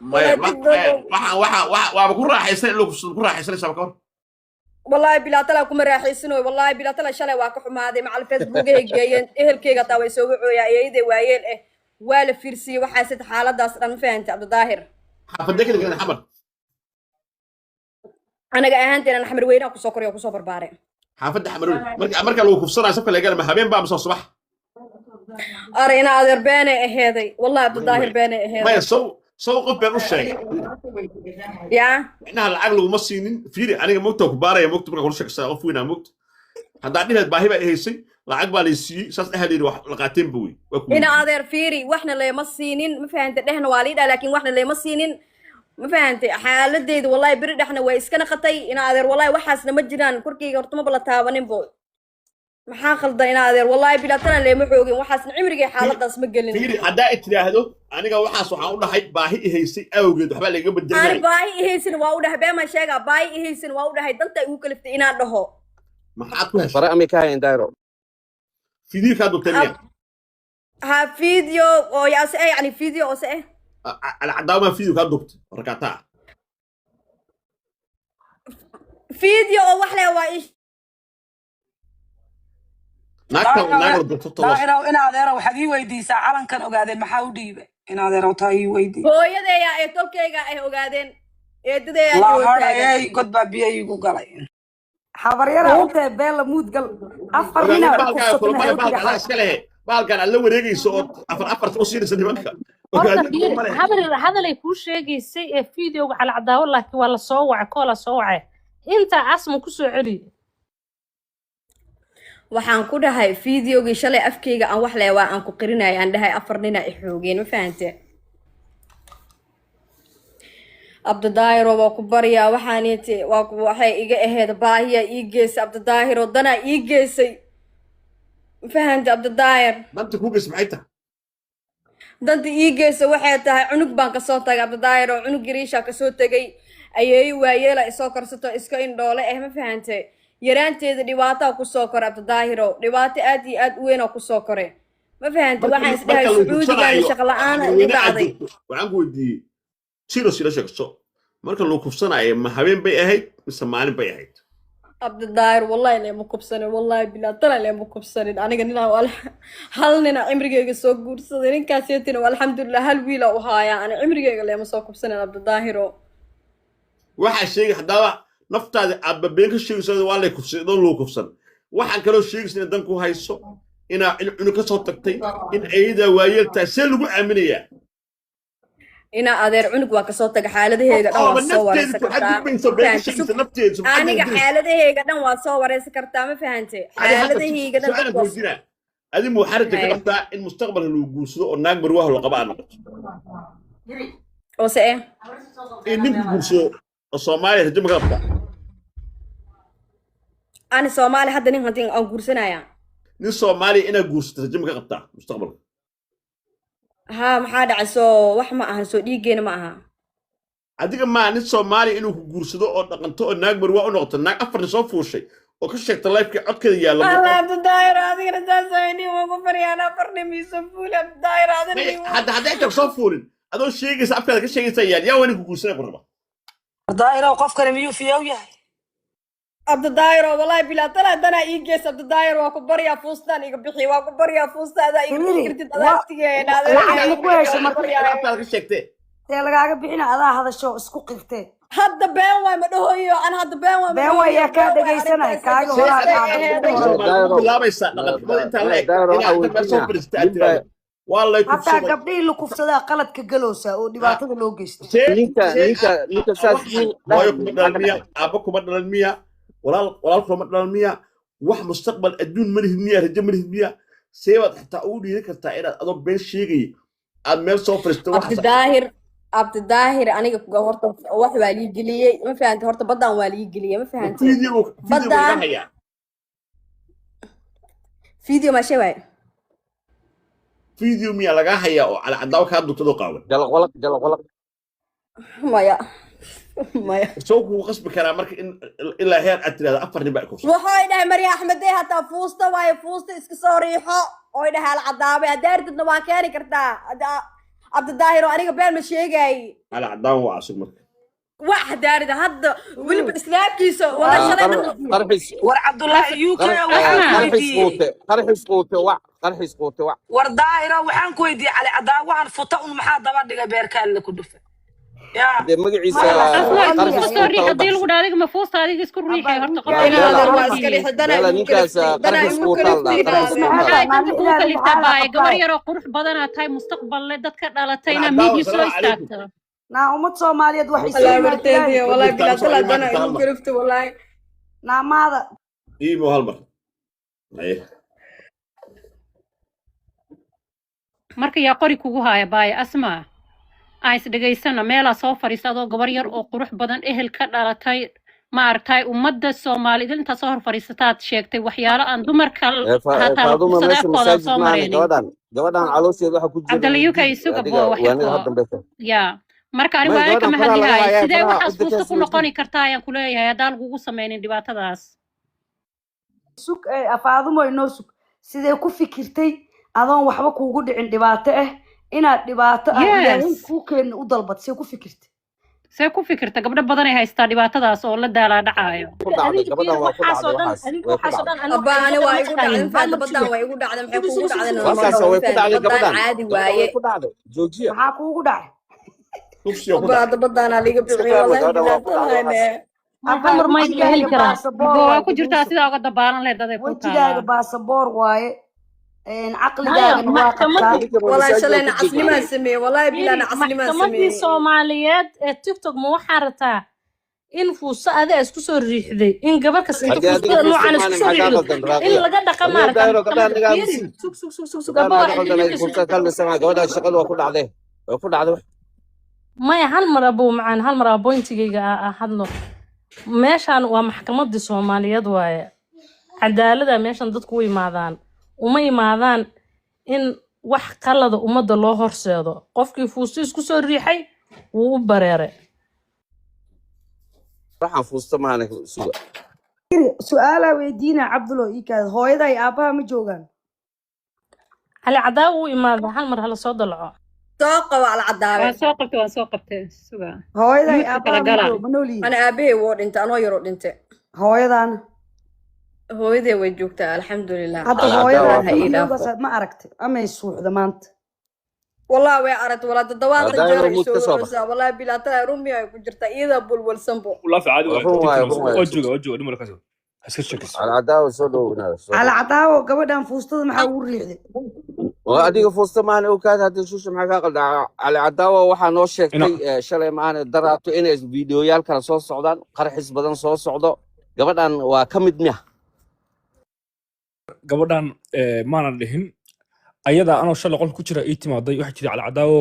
والله ما تقدر وابكون راح يصير لو كون راح يصير سبكور والله بلا تلا كم راحيسنو والله بلا تلا شلay waa ka xumaaday macal Facebook ay geeyeen ehelkeyga taa way soo wacooyaa eeyday waayeen wala fiirsiyo waxa sid xaaladaas dhan fahanti Abdu Daahir حافظك اللي كان حمر anaga ahaanteena xamar weyna ku soo koriyo ku soo barbaareen حافظ حمرون مركا لو كفصنا سبك اللي قال ما habeen baa صباح arina adeer beene aheeday wallahi Abdu Daahir beene aheeday ما سو قف بين الشيء ya إنها العقل ومصينين فيري أنا موت كبارة يا موت بقول شك ساقف وين موت هذا عندنا باهي بقى هيسي العقل بالي سي ساس أهلي لقاتين بوي ina adeer fiiri waxna leema siinin ma fahanti dhehna waalida laakiin waxna leema siinin ma fahanti xaaladeedu wallahi biri dhaxna way iska naqatay ina adeer wallahi waxaasna ma jiraan korkeyga horta ma bala taabanin bo maxaa khaldan ina adeer wallahi bila tan leema xoogin waxaasna cimrigay xaaladaas ma gelin فيري هذا إتلاهدو أنا قا وحاس وحنا قلنا هاي باهي هيسي أوجد وحبا اللي قبل أنا الدنيا باي إيهيسن واوده بما شيء باي إيهيسن واوده هاي دلتا يوكلفت إنا ده ما حاطوش فرق أمريكا دايرو فيديو كادو تانية ها فيديو أو يا سئ يعني فيديو أو سئ على عداوة فيديو كادو ركعتها فيديو أو وحلا وايش ناكل دكتور داهر إن هذا رو حدي ويدي ساعة كان أقعد المحاودي إن هذا رو تاي ويدي هو يدا يا إتول كيجا إيه وقاعدين إيه يا لا جو هذا تاجا أي قد ببي أي قلعين حبريرة أنت بيلا مود قل أفر هنا بالكان alla wareegayso oo afar soo siinaysa nimanka hadalay kuu sheegaysay ee fiidiyowga calacdaawo laakiin waa la soo wacay koo la soo wacay intaa asma ku soo celi waxaan ku dhahay fiidiyowgii shalay afkeyga aan wax leeyaa aan ku qirinay aan dhahay afar nina i xoogeen ma fahantay Abdu Daahir waa ku bariyaa waxaaniti waxay iga aheed baahiya ii geysay Abdu Daahir dana ii geysay فهمت عبد الداير انت كوكس معيتها دنت إيجيس waxay tahay cunug baan ka soo tagay Abdu Daahir oo cunug gariisha ka soo tagay ayay waayela isoo karsato iska indhoole ma fahantay yaraanteeda dhibaato ku soo koray Abdu Daahir dhibaato aad iyo aad u weyn oo ku soo koray ma fahantay waxaan isdhahay Sacuudiga shaqo la'aan ay dhacday waxaan ku weydiiyay siro sheegso marka loo kufsanayo ma habeen bay ahayd mise maalin bay ahayd عبد الداير والله لا مكبسن والله بلا طلع لا مكبسن أنا قلنا ولا هل ننا عمري جا سوق صدرين كاسيتنا والحمد لله هل ويلا وهايا أنا عمري جا لا مسوق كبسن عبد الداهر واحد شيء حدا نفط هذا أب بينك الشيء سوى ولا كبسن دون لو كبسن واحد كلو شيء سنة دنكو هاي الصو إنه كسر تكتي إن أيدا ويل تسلق عملية ina adeer cunug waa ka soo tagay xaaladahayga dhan waa soo wareysan kartaa aniga xaaladahayga dhan waa soo wareysan kartaa ma fahantay xaaladahayga dhan adi mu xaraj ka qabtaa in mustaqbalka lagu guursado oo naag marwaah la qabaa noqoto oo see in nin guursado oo Soomaali rajim ka qabtaa ani Soomaali hadda nin hadii aan guursanaya nin Soomaali ina guursato rajim ka qabtaa mustaqbalka ها محاد عسو وحما أهل سوديجين معها. adiga ma nin Soomaali inuu ku guursado oo dhaqanto oo naag marwa u noqoto naag afar soo fuushay oo ka sheegtay life-ka codkeeda yaalo Allah Abdu Daahir adiga rasaasayni waa ku fariyana farni miiso fuul Abdu Daahir adiga hadda inta soo fuulin adoo sheegaysa afkaada ka sheegaysa yaa wani ku guursanay qorba داهر وقف كلام يوفي أو ياه Abdu Daahir والله بلا طلع دنا إيجيس Abdu Daahir waa ku bariya fuustan iga bixi waa ku bariya fuustada iga fikirtid adagtigeena أنا كويس مرة afkaada ka sheegtay لقاك بحنا هذا الشو اسكو قفتي hadda been way ma dhahoyo aan hadda been way been way ka dhageysanay kaaga horaa bilaabaysa dhaqanka inta la ina soo fariistay والله حتى قبل لو كفسدا قلد كجلوسا oo dhibaatada loo geystay ninka saasiin waayo dalmiya abaku dalmiya walaal kuma dalmiya wax mustaqbal adduun ma lihmiya rajo ma lihmiya seebad xitaa u dhiiri kartaa inaad adoo been sheegay aad meel soo fariisto wax Abdu Daahir aniga horta wax waa lii geliyay ma fahanti horta badan waa lii geliyay ma fahanti video ma sheegay فيديو ميا لقاها هي على عداو كان دكتور قاول جل غلق مايا سوق قصب كلام مرك إن إلا هي أتري هذا أفر نبأ كوس وهاي ده مريا أحمد ده هتا فوستا واي فوستا إسك صريحة وهاي ده العداوة دارت النواكاري كرتا عبد الظاهر وأنا بين مشي جاي على عداوة وعصر مركز واحد داري هذا واللي بالإسلام كيسو والله شلون قرحيس war cabdullaahi uk waxaan ku قرحيس weydiiyey قوتي قرحيس قوتي وع قرحيس قوتي وع war daahira waxaan ku weydiiyey cali cadaawahan futa un maxaa daba dhigay beerkaale ku dhufe yaa دي مقعيس أسمع قرحيس فوستا ريح قوتي دي لغدا هذيك ما فوستا هذيك اسكو ريحة هرت إن قبل هذا لا الواسكري حدنا لا نيكاس دنا قرحيس قوتي يمكن لا قرحيس maxay قوتي dadka kugu kaliftaa baay gabar yar oo qurux badan aad tahay mustaqbal leh dadka dhalatayna العداوة miidii soo السلام عليكم istaagta naa ummad soomaaliyeed waxay والله siinayaan مرتين ilaahay والله بدك بلا تعرف طلع ما دنا تتعلم يمكن عرفت والله naamaada إيه مو هالمرة إيه marka yaa qori kugu haya baay asma aan is dhageysana meelaa soo fadhiista adoo gabar yar oo qurux badan ehel ka dhalatay ma aragtay ummadda Soomaaliyeed inta soo hor fadhiisataad sheegtay waxyaalo aan dumarka hataa la فاضوما ماشي kubsadaadkooda مساجد soo معنا mareenin قودان علوسي waxa ku jira cabdaliyuka isuga boo wax waana yar hadda beesha yaa marka ani ما waa ka قودان فرا mahadinahay laga sidee فرا waxaas inta fuusta kaas ku noqoni kartaa ayaan ku leeyahay haddaan lagugu sameynin dhibaatadaas sug afaadumo inoo sug sidee ku fikirtay adoon waxba kuugu dhicin dhibaato ah inaad dhibaato ah ilaahay yes kuu keenin u dalbad see ku fikirtay see ku fikirta gabdho badan ay haystaa dhibaatadaas oo la daalaa dhacayo ku dhacday gabadhan waa ku dhacday waxaas way ku dhacday أبا أنا وايقو دعدن فهد بدان وايقو دعدن محي كوغو دعدن waxaas way ku dhacday بدان gabadhan عادي gabadhan way وايه ku dhacday joojiya maxaa kuugu dhacay كوفسي وكل أبا هذا بدان عليك بيعي iska والله gabadhan waa بلا ku dhacday waxaas طلعنا ma xamar mayd la heli wejigaaga karaa baasaboor boo waa waaye ku jirtaa dhegeyso sidaa uga dabaalan lehed aday ku wejigaaga taalaa baasaboor waaye maya caqligaagana waa qabtaa maxkamadii ninka والله masaajid شلين ku عصني jooga ما سمي والله بلا أنا عصني ما maxkamadii سمي Soomaaliyeed ee TikTok ma waxaa rataa in fuusa adaa isku soo riixday in gabar kasta inta hadii adiga fuustada fuusta noocan isku maanin soo maxaa ka riixdo qaldan in raaqiya laga dhaqa hadii maaragta daayro gabadhan maxkamadda nigaa fiiri misi sug gabadhan abba naga qaldan ay fuusta kalmisana gabadhan shaqada waa ku dhacday way ku dhacday maya hal mar abuu macaan hal mar abointigayga hadlo meeshaan waa maxkamadii Soomaaliyeed waaye cadaalada meeshan dadku u imaadaan uma imaadaan in wax qalada ummadda loo horseedo qofkii fuusta isku soo riixay wuu u bareeray waxaan fuusta maanin suga su-aalaa weydiina cabdulo iikaad hooyada iyo aabbaha ma joogaan cali cadaawa u imaaday hal mar hala soo dalco توقع على العداوة waan soo qabtay suga hooyada iyo muudka kala aabbaha ma gala joog ma noolyihiin أنا أبي وود أنت أنا يرود أنت hooyadaana هو إذا وجوكتا الحمد لله hadda على hooyada عداوة videogaas ma aragtay amay suuxda maanta والله ويعرض ولا تدوات دايما الجار مود كسبة يسوي والله بلا ترى رومي كجرتا إذا بول والسنبو والله في عادي run waayo run waayo وجهه دم لك هسكت شكس على عداوة soo dhowna soo cala dhow cadaawo gabadhan fuustada maxaa ugu riixday waa adiga fuusta maanin oo kaad hadii shusha maxaa ka qaldan cali cadaawa waxaa noo sheegtay shalay maanin daraato inay fiidiyoyaal kala soo socdaan qarxis badan soo socdo gabadhan waa ka mid miya gabadhan maanan dhihin ayada anoo shalay qolka ku jira ii timaaday waxaa jira cali cadaawo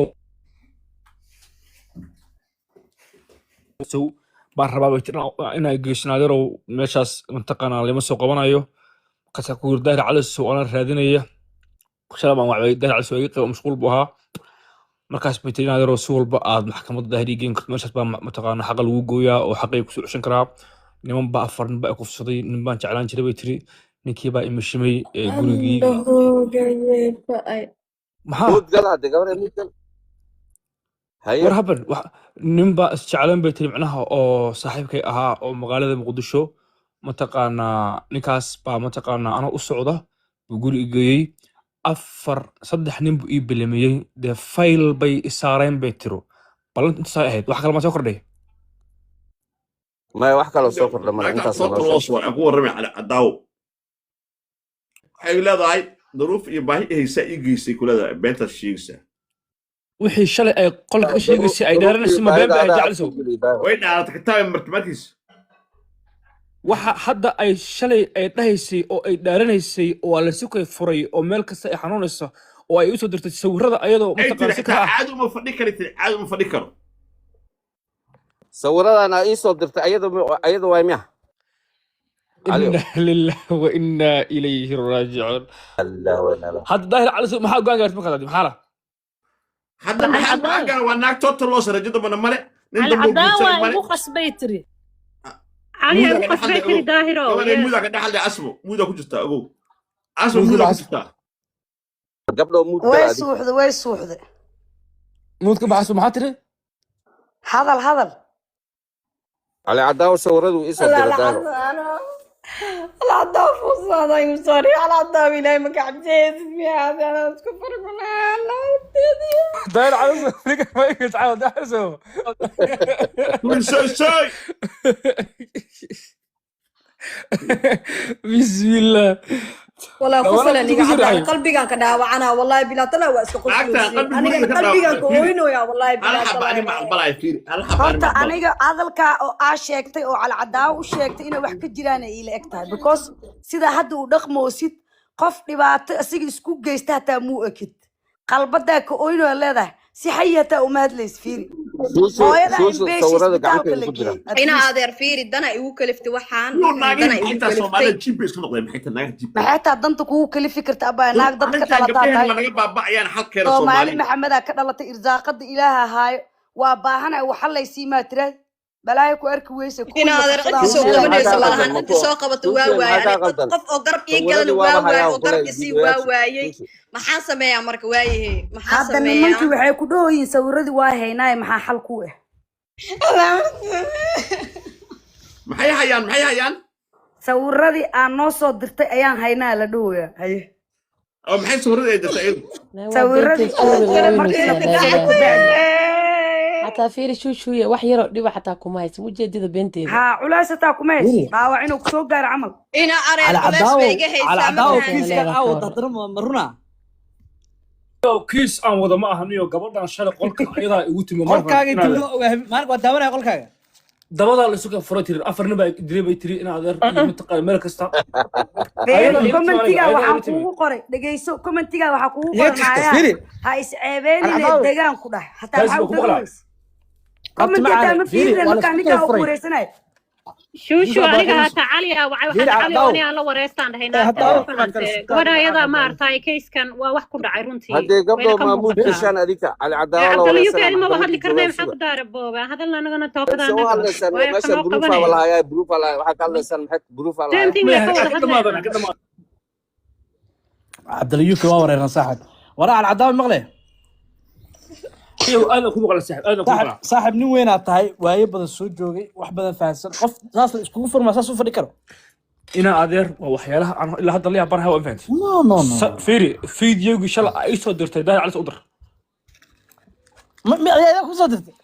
sow baan rabaa bay tiraa inay geesnaadeerow meeshaas mantaqaanaa lama soo qabanayo markaasaa ku yiri daahir cali sow anaa raadinaya shalay baan wacday daahir cali sow iga qaba mashquul buu ahaa markaas bay tiri naadeerow si walba aad maxkamadda daahir ii geyn karto meeshaas baa mataqaanaa xaqa lagu gooyaa oo xaqay kusoo ceshan karaa niman baa afar nin baa kufsaday nin baan jeclaan jiray bay tiri ninkii baa imashimay gurigii maxaa mood gal hadda gabadha mood gal haye war haban nin baa isjeclaan bay tiri macnaha oo saaxiibkay ahaa oo magaalada muqdisho mataqaanaa ninkaas baa mataqaanaa anoo u socda buu guri i geeyey saddex nin buu ii bilamiyey dee fayl bay isaareen bay tiro ballanti intaasay ahayd wax kale maa soo kordhay maya wax kaloo soo kordha male intaas صوت noo الوصول أقول رمي على عداوة waxay leedahay duruuf iyo baahi haysa ii geysay kulada beenta sheegaysa wixii shalay ay qolka ka sheegaysay ay dhaaranaysa ma been ba ay jeceliso way dhaalatay kitaab martimaadkiisa waxa hadda ay shalay ay dhahaysay oo ay dhaaranaysay oo waa la sukay furay oo meel kasta ay xanuunayso oo ay u soo dirtay sawirada ayadoo ay tiri mataqaana si kala xitaa ah caadi uma fadhi kari tiri caadi uma fadhi karo sawiradan aa ii soo dirtay ayada waa miya عليو إنا لله وإنا إليه راجعون الله ولا hadda daahir cali sow maxaa go'aan gaartay markaad maxaa la hadda maxaa go'aan waa naag total loo sarajada bana male nin cali dambe cadaawa guursan male igu khasbay tiri cali igu khasbay tiri daahiro gabadha muuda ka dhaxalday asmo muuda ku jirtaa ogow asmo muuda ku jirtaa gabdho mood way gal adi suuxday way suuxday مود كبحث وما تري hadal على عداوة صورته إيش لا صدر لا دايرو انا العداء فصل اي مصاري على العداء بلاي ما قاعد جاهز فيها هذا انا كفر من انا داير على فريق ما يجي تعاود احسن كل شيء بسم الله والله والله قفل كنت اني كسر قاعد عين قلبي كان كداوعنا والله بلا طلع واسك عقدها قفل قلبي انا كله قلبي كان كداوع. كوينو يا والله هل بلا حب أنا مع طلع البلاي فيري هل حب أنا horta مع البلاي aniga hadalkaa oo aa sheegtay oo calcadaa u sheegtay inay wax ka jiraan ay ila eg tahay because sida hadda uu dhaqmoosid qof dhibaato asiga isku geysta hataa muu ekid qalbadaa ka oynoo leedahay si xayi hataa uma hadlays fiiri hooyadaa in beesha صورته isbitaalka قاعد la يقول geeyey كده at ina least adeer fiiri dana igu kaliftay waxaan يو dana ناقين igu حتى سومالي kaliftay جيب بيس كنقضي حتى ناقين جيب maxay taa danta kugu kalifi karta abaa naag dad ka أنت dhalataa قبلها tahay لما نقبل بعيان حق كير soomaali سومالي maxamedaa ka dhalatay irsaaqada ilaaha haayo waa baahanay waxalaysii maa tiraad balaayo ku arki weyse ina kuwiina adeer qabsadaa cidii soo Suusi qabanaysa maxaa kaa malahan qaldan cidii soo mako qabato waa Suusi waaye maxaa kaa ani qaldan qof oo garab ii galana صورته waa واضح waaye يا oo وكله garab isii waa فيديوهات waayey Suusi maxaan sameeyaa marka waayahe maxaan hadda sameeyaa nimankii waxay ku dhahoyiin sawiradii waa haynaaye maxaa xal ku ah محي هيان sawiradii aan noo soo dirtay ayaan haynaa la dhahoyaa haye أو محي صورة إيه ده سعيد sawiradii markii la beenteeda ku bacdi xataa fiiri shuushuuya wax yaroo dhiba xataa kuma haysan ujeedada beenteeda haa culays hataa kuma haysi dhaawac inuu kusoo gaaro camal ina areer على culays عداو bay iga على haysaa ma عداو fahanteen كيس كان عاود تحضر مرنا kiis aan wada ma ahaniyo gabadhan shalay qolka ayadaa igu timi qolkaaga intuu maalin waa daawanaya qolkaaga dabadaa la isuga fura tiri afar nin baa dilay bay tiri in adeer iyo mataqaan meel kasta commentiga waxaa kuugu qoray dhegeyso commentiga waxaa kuugu qoray maayaa fiiri ha isceebeenine Alcadaw. degaan ku dhah hataa Taas maxaa baa u ku maqlaa. dareemaysa commenti hataa ma fiiri, fiirine waa la markaa isku ninkaa kala u furay. wareysanayo شوشو Ninka aniga baa hata cali ah waxay Fiiri, waxaan cali Cadaw. oo aan la wareystaan dhahaynaa Cadaw. gabadha ayada ma artay kayskan waa wax ku dhacay runtii هدي wayna قبل ka ما موت muuqataa كشان أديك على عداوة ولا cabdalla uk سنة ma محكمة hadli karnay الجواب maxaa ku سوى daara booba hadalna anagana بس toobada هو anaga هذا سنة way ماشي kanoo بروفا qabanay ولا هاي بروفا ولا وحكى الله سنة محك بروفا ولا same thing way ka wada ka dhamaadana hadlaynaa ka dhamaad عبد اليوك waa wareeran saaxib waraa على عداوة maqle iyo aadan ku maqla saaxib aadan ku maqla saaxib nin weyn aad tahay waayo badan soo joogay wax badan fahansan qof saas iskugu furmaa saas u fadhi karo ina adeer waa waxyaalaha aan ilaa hadda la yaabanahay waa fahanti no no no fiiri fiidiyowgii shalay ay soo dirtay daahir cali u dir ma ayaa ku soo dirtay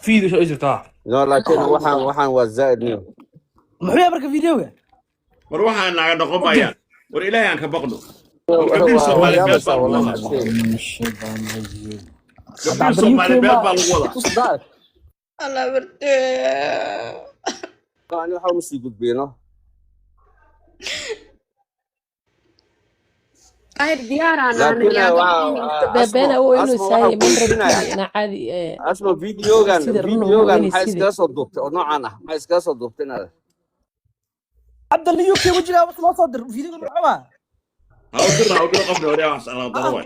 fiidiyoo shalay jirtaa لا لكن وحن والزائد نيو muxuu yahay marka videoga وروح أنا قاعد أقوم بيان وإلهي أنك بقدو هو Soomaali يا beel بس baa lagu والله wadaa. حسين gabdhihii Soomaali beel baa lagu wadaa تصدق alla bartee أنا waxaa ma sii gudbino ahir diyaaraan laakiin beena oo inuu saahay man rabtay ina caadi asma videogan sida run videogan inay maxay sida iskaga soo duubtay oo noocan ah maxay iskaga soo duubtay inaad عبد اليوك وجهه بس ما صدر فيديو معه ha u dir qofna wariyaa wax ala daro way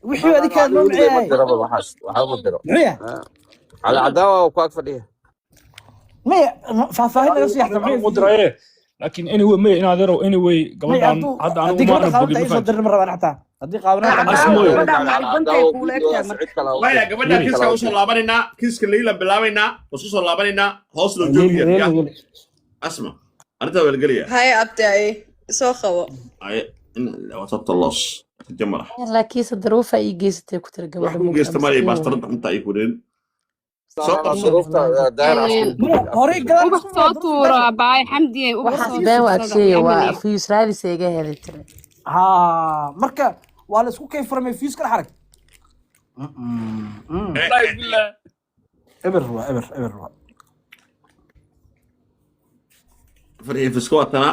wixii adika noo miciyay daraba waxaas waxa ku diro miciya على عداوة وكواك فديه ma faahfaahin laga sii yaxta u diraye laakiin anyway may in adeero anyway gabadhan hadda anigu ma gabadha ana qaabta bogin ay soo ma dirin rabaan xataa haddii qaabana maya gabadha kiiska usoo laabanaynaa kiiska leila bilaabaynaa wasu soo laabanaynaa hoos loo joogaya asma arrintaa waa la gelaya haye abtay soo qabo ay in wasata los jamara laakiinse daruufa ay geysatay ku tira wax gabadha ku geysta maray baastarada xunta ay kudheen soo qabso horey gadaal ubax soo tuuro abaay xamdiye ubax waxaas soo been waa sheegay tuuro waa fiis raadis ay iga helay tira ha marka waa la isku kay furmay fiis kala xarag wallahi billah eber farxii fiskootana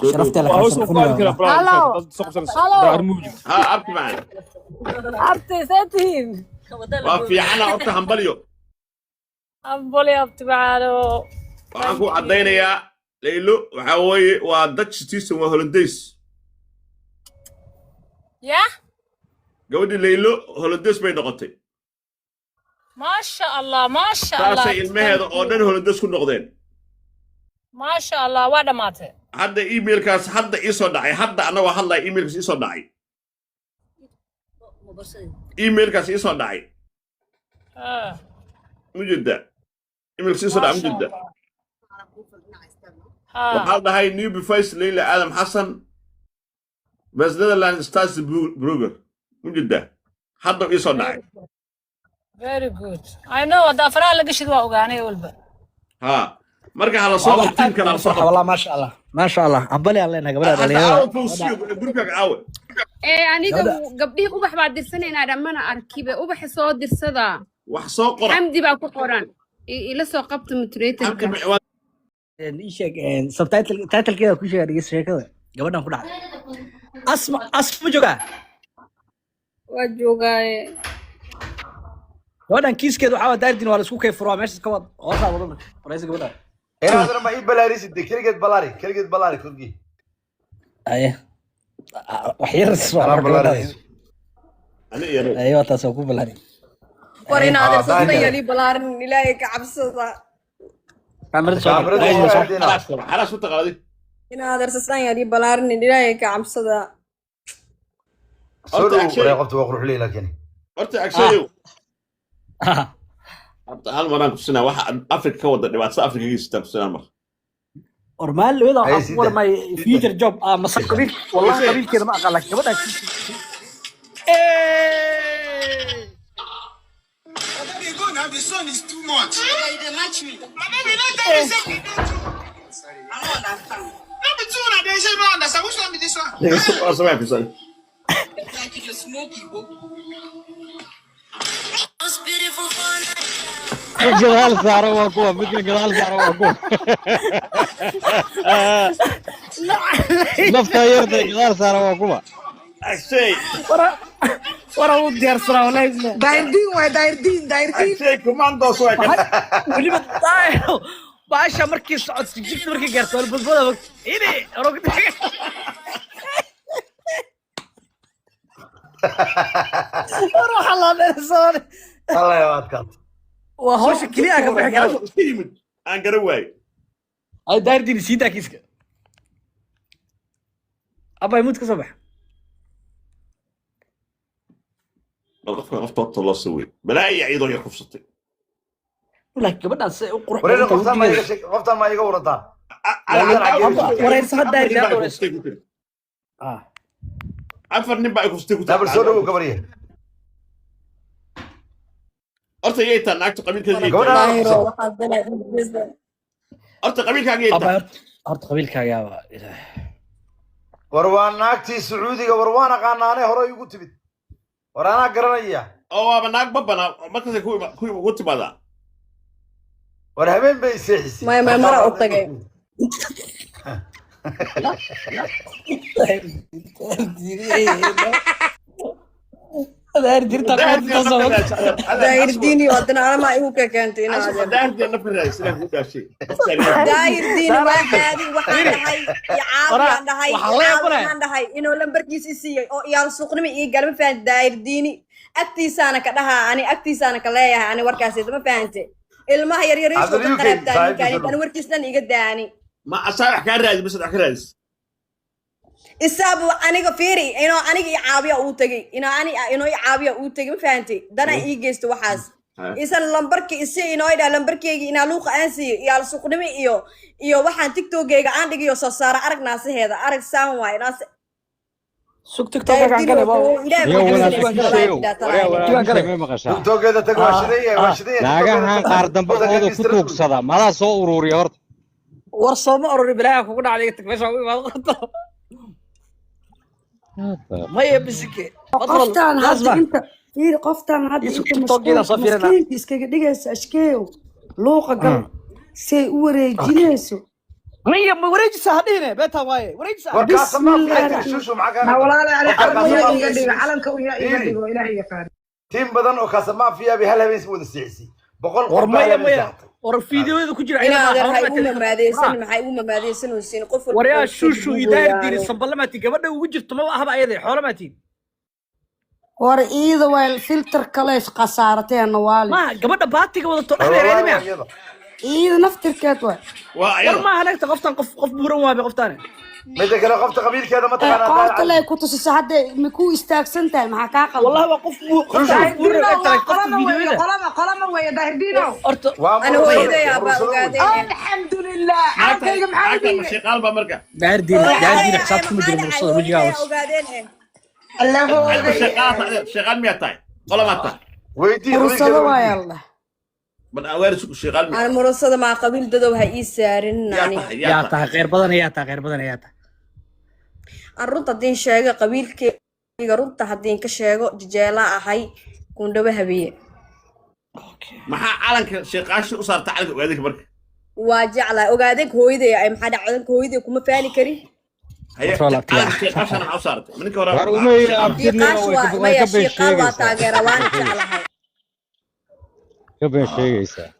شرفت لك waa hoos u qaadi kara Hello. dad soo qabsanaysa Hello. daar mujid ha abti macana abti seetiin waa fiicana horta hambalyo amboli abti macaano waxaan ku caddaynayaa laylo waxaa weeye waa dutch citizen waa hollandays ya gabadhii laylo hollandays bay noqotay maasha allah maasha allah saasay ilmaheeda oo dhan hollandays ku noqdeen maasha allah waa dhamaatay hadda emailkaas hadda ii soo dhacay hadda annagoo hadlaya emailkaas ii soo dhacay ايميل كاس يسوى داعي مجدة ايميل سيسوى ما داعي شاء مجدة الله وقال هاي نيو بفيس ليلى آدم حسن بس نذرلاند ستاس بروجر مجدة حضر يسوى داعي very good I know ده فراغ لقى شيء واقعني والبا ها مركز على صوت التيم كان على صح صوت والله ما شاء الله ما شاء الله عبالي علينا قبل هذا عاود توصيل جروبك عاود aniga gabdhihii ubax baa dirsanaynaa dhammana arkiba ubaxa soo dirsada وحصو قرأ xamdi baa ku qoran ila soo qabta moderatorka ii sheeg subtitle-keeda ku sheega dhegeysta sheekada gabadhan ku dhacday asma joogaa waa joogaaye gabadhan kiiskeeda waxaa waa daardin waa la isku kay furaa meeshaas ka wad hoosaa wada waraysa gabadhan هذا ما يبلاري سيدي كلجت بلاري كرجي aye waxyar أنا بلاري aye waa taas oo ku balari war inaad irsada yali balaarin ilaahay ka cabsada حلاس وتقاضي inaad irsada yali balaarin ilaahay ka cabsada قلت وأروح لي لكن قلت أكشيو هل مرة كسنا واحد أفريقيا كوضع دبعت أفريقيا يستم سنة مرة ormaal wada war my future job masa qabiil wallahi qabiilkeeda ma aqaan laakiin gabadha The sun is too much. They match me. Mama, we not tell you say we don't do. Sorry. I don't understand. Not be two now. They say no understand. Which one be this one? What's the matter, son? Like if you smoke, you go. جلال سعره وقوة مثل جلال سعره وقوة نفط يرضى جلال سعره وقوة أكشي ورا ودي أرسل ولا يزن دايردين أكشي كوماندو سوي ولي بتطاير باشا مركز صعد جبت مركز قرص ولا بزبطة إني ركض روح الله نرسل الله يواتك وهوش كليا قبل حكي أنا قروي أي داير دي نسيتها كيسك أبا يموت كصبح غفطت الله سوي بلاقي يعيدوا يا خفصتي لكن بدنا قروح ورينا قفتان ما يقول ردان ورينا صحة داير عفر نبقى خفصتي لا برسولو قبريه أرتا ييتا ناكتو قبيل كذي أرتا قبيل كاجيتا أرتا قبيل كاجا وروان ناكتي سعودي وروان قاناني هرو يقول تبي ورانا قرنية أو أبا ناك بابنا ما كذا كوي قلت بذا ورهبين بيسيحس ما مرة أطقي داير ديرتا داير ديني ودنا أنا ما يهوك كنت هنا داير دي أنا في الرئيس لا هو شيء داير ديني واحد وحنا هاي عندها هاي إنه لما بركيس يسي أو يا سوقنا مي قال ما فهمت داير ديني أكتي سنة كلها أنا أكتي سنة كلها أنا وركاسي ما فهمت المها يريش وقرب تاني كان أنا وركيسنا يقداني ما أصابح كان رايز بس أحكي رايز isabu aniga fiiri inoo aniga i caabiya uu tagay inoo i caabiya uu tagay ma fahantay dana ii geysto waxaas isan lambarki isi inoo idhaa lambarkeyga inaa luuqa aan siiyo iyo alsuuqnimo iyo waxaan tiktokeyga aan dhigayo soo saara arag naasaheeda arag saan waay naas سوق تيك توك كان كده توك هذا تقوى ناقة قار دنبقوده كتوك صدا ماذا سو أروري هورت ورصوم أروري بلاها كوكونا عليك تكفيش عوي ما غلطة ما يبسكي قفتان هذا انت في قفتان هذا انت مسكين اسكي دغيس اشكيو لوقا قال سي وريجينيسو مية وريجي سهدينه بيتها واي وريجي سهدينه بسم الله شوشو معك انا والله علمك ويا الهي يفعل تيم بدن او كاسما فيها بهلا بيس ود السيسي بقول ورمية ورفيديو كجرا ماديسن وسين قف وريا شوشو إدارة ديري صبلماتي قبل وجرت ما أحب أيدي حولماتي ور إيده والفلتر كلاش قصارتين نوالي ما قبل باتي قبل الطلع إيده نفتر كاتوا ور ما هناك تقفتان قف بورن وابي قفتانه midda kale qofta qabiilkeeda ma taqaanaa qoorta lay ku tusiso hadda ma ku istaagsan tahay maxaa kaa qaldan والله وقف qolama weeye dahirdino أنا هو إذا يا أبا وقاعدين alxamdulilah xaalkayga maxaa عاكا مشي قلبه مركا داير دينك حسابكم مدري مرصود وجهه وقاعدين شغال ميتاي ولا ما تاي weydii fursado waa yalla من اوارس شغال أنا مرصدة مع قبيل ددو هاي سارين يعني يا تا غير بدن يا تا غير بدن يا تا أنا رنت هدين شاقة قبيل كي رنت هدين كشاقة ججالة أحي كون دبا هبية ما عالك شيقاش وصار تعالك وهذيك مركا واجعلة وقاعدك هويدي أي محد عادك هويدي كوما فاني كري هي شيقاش انا عصارت منك ورا شيقاش وما شيقال واتاقير وانا جعلها كبين sheegaysaa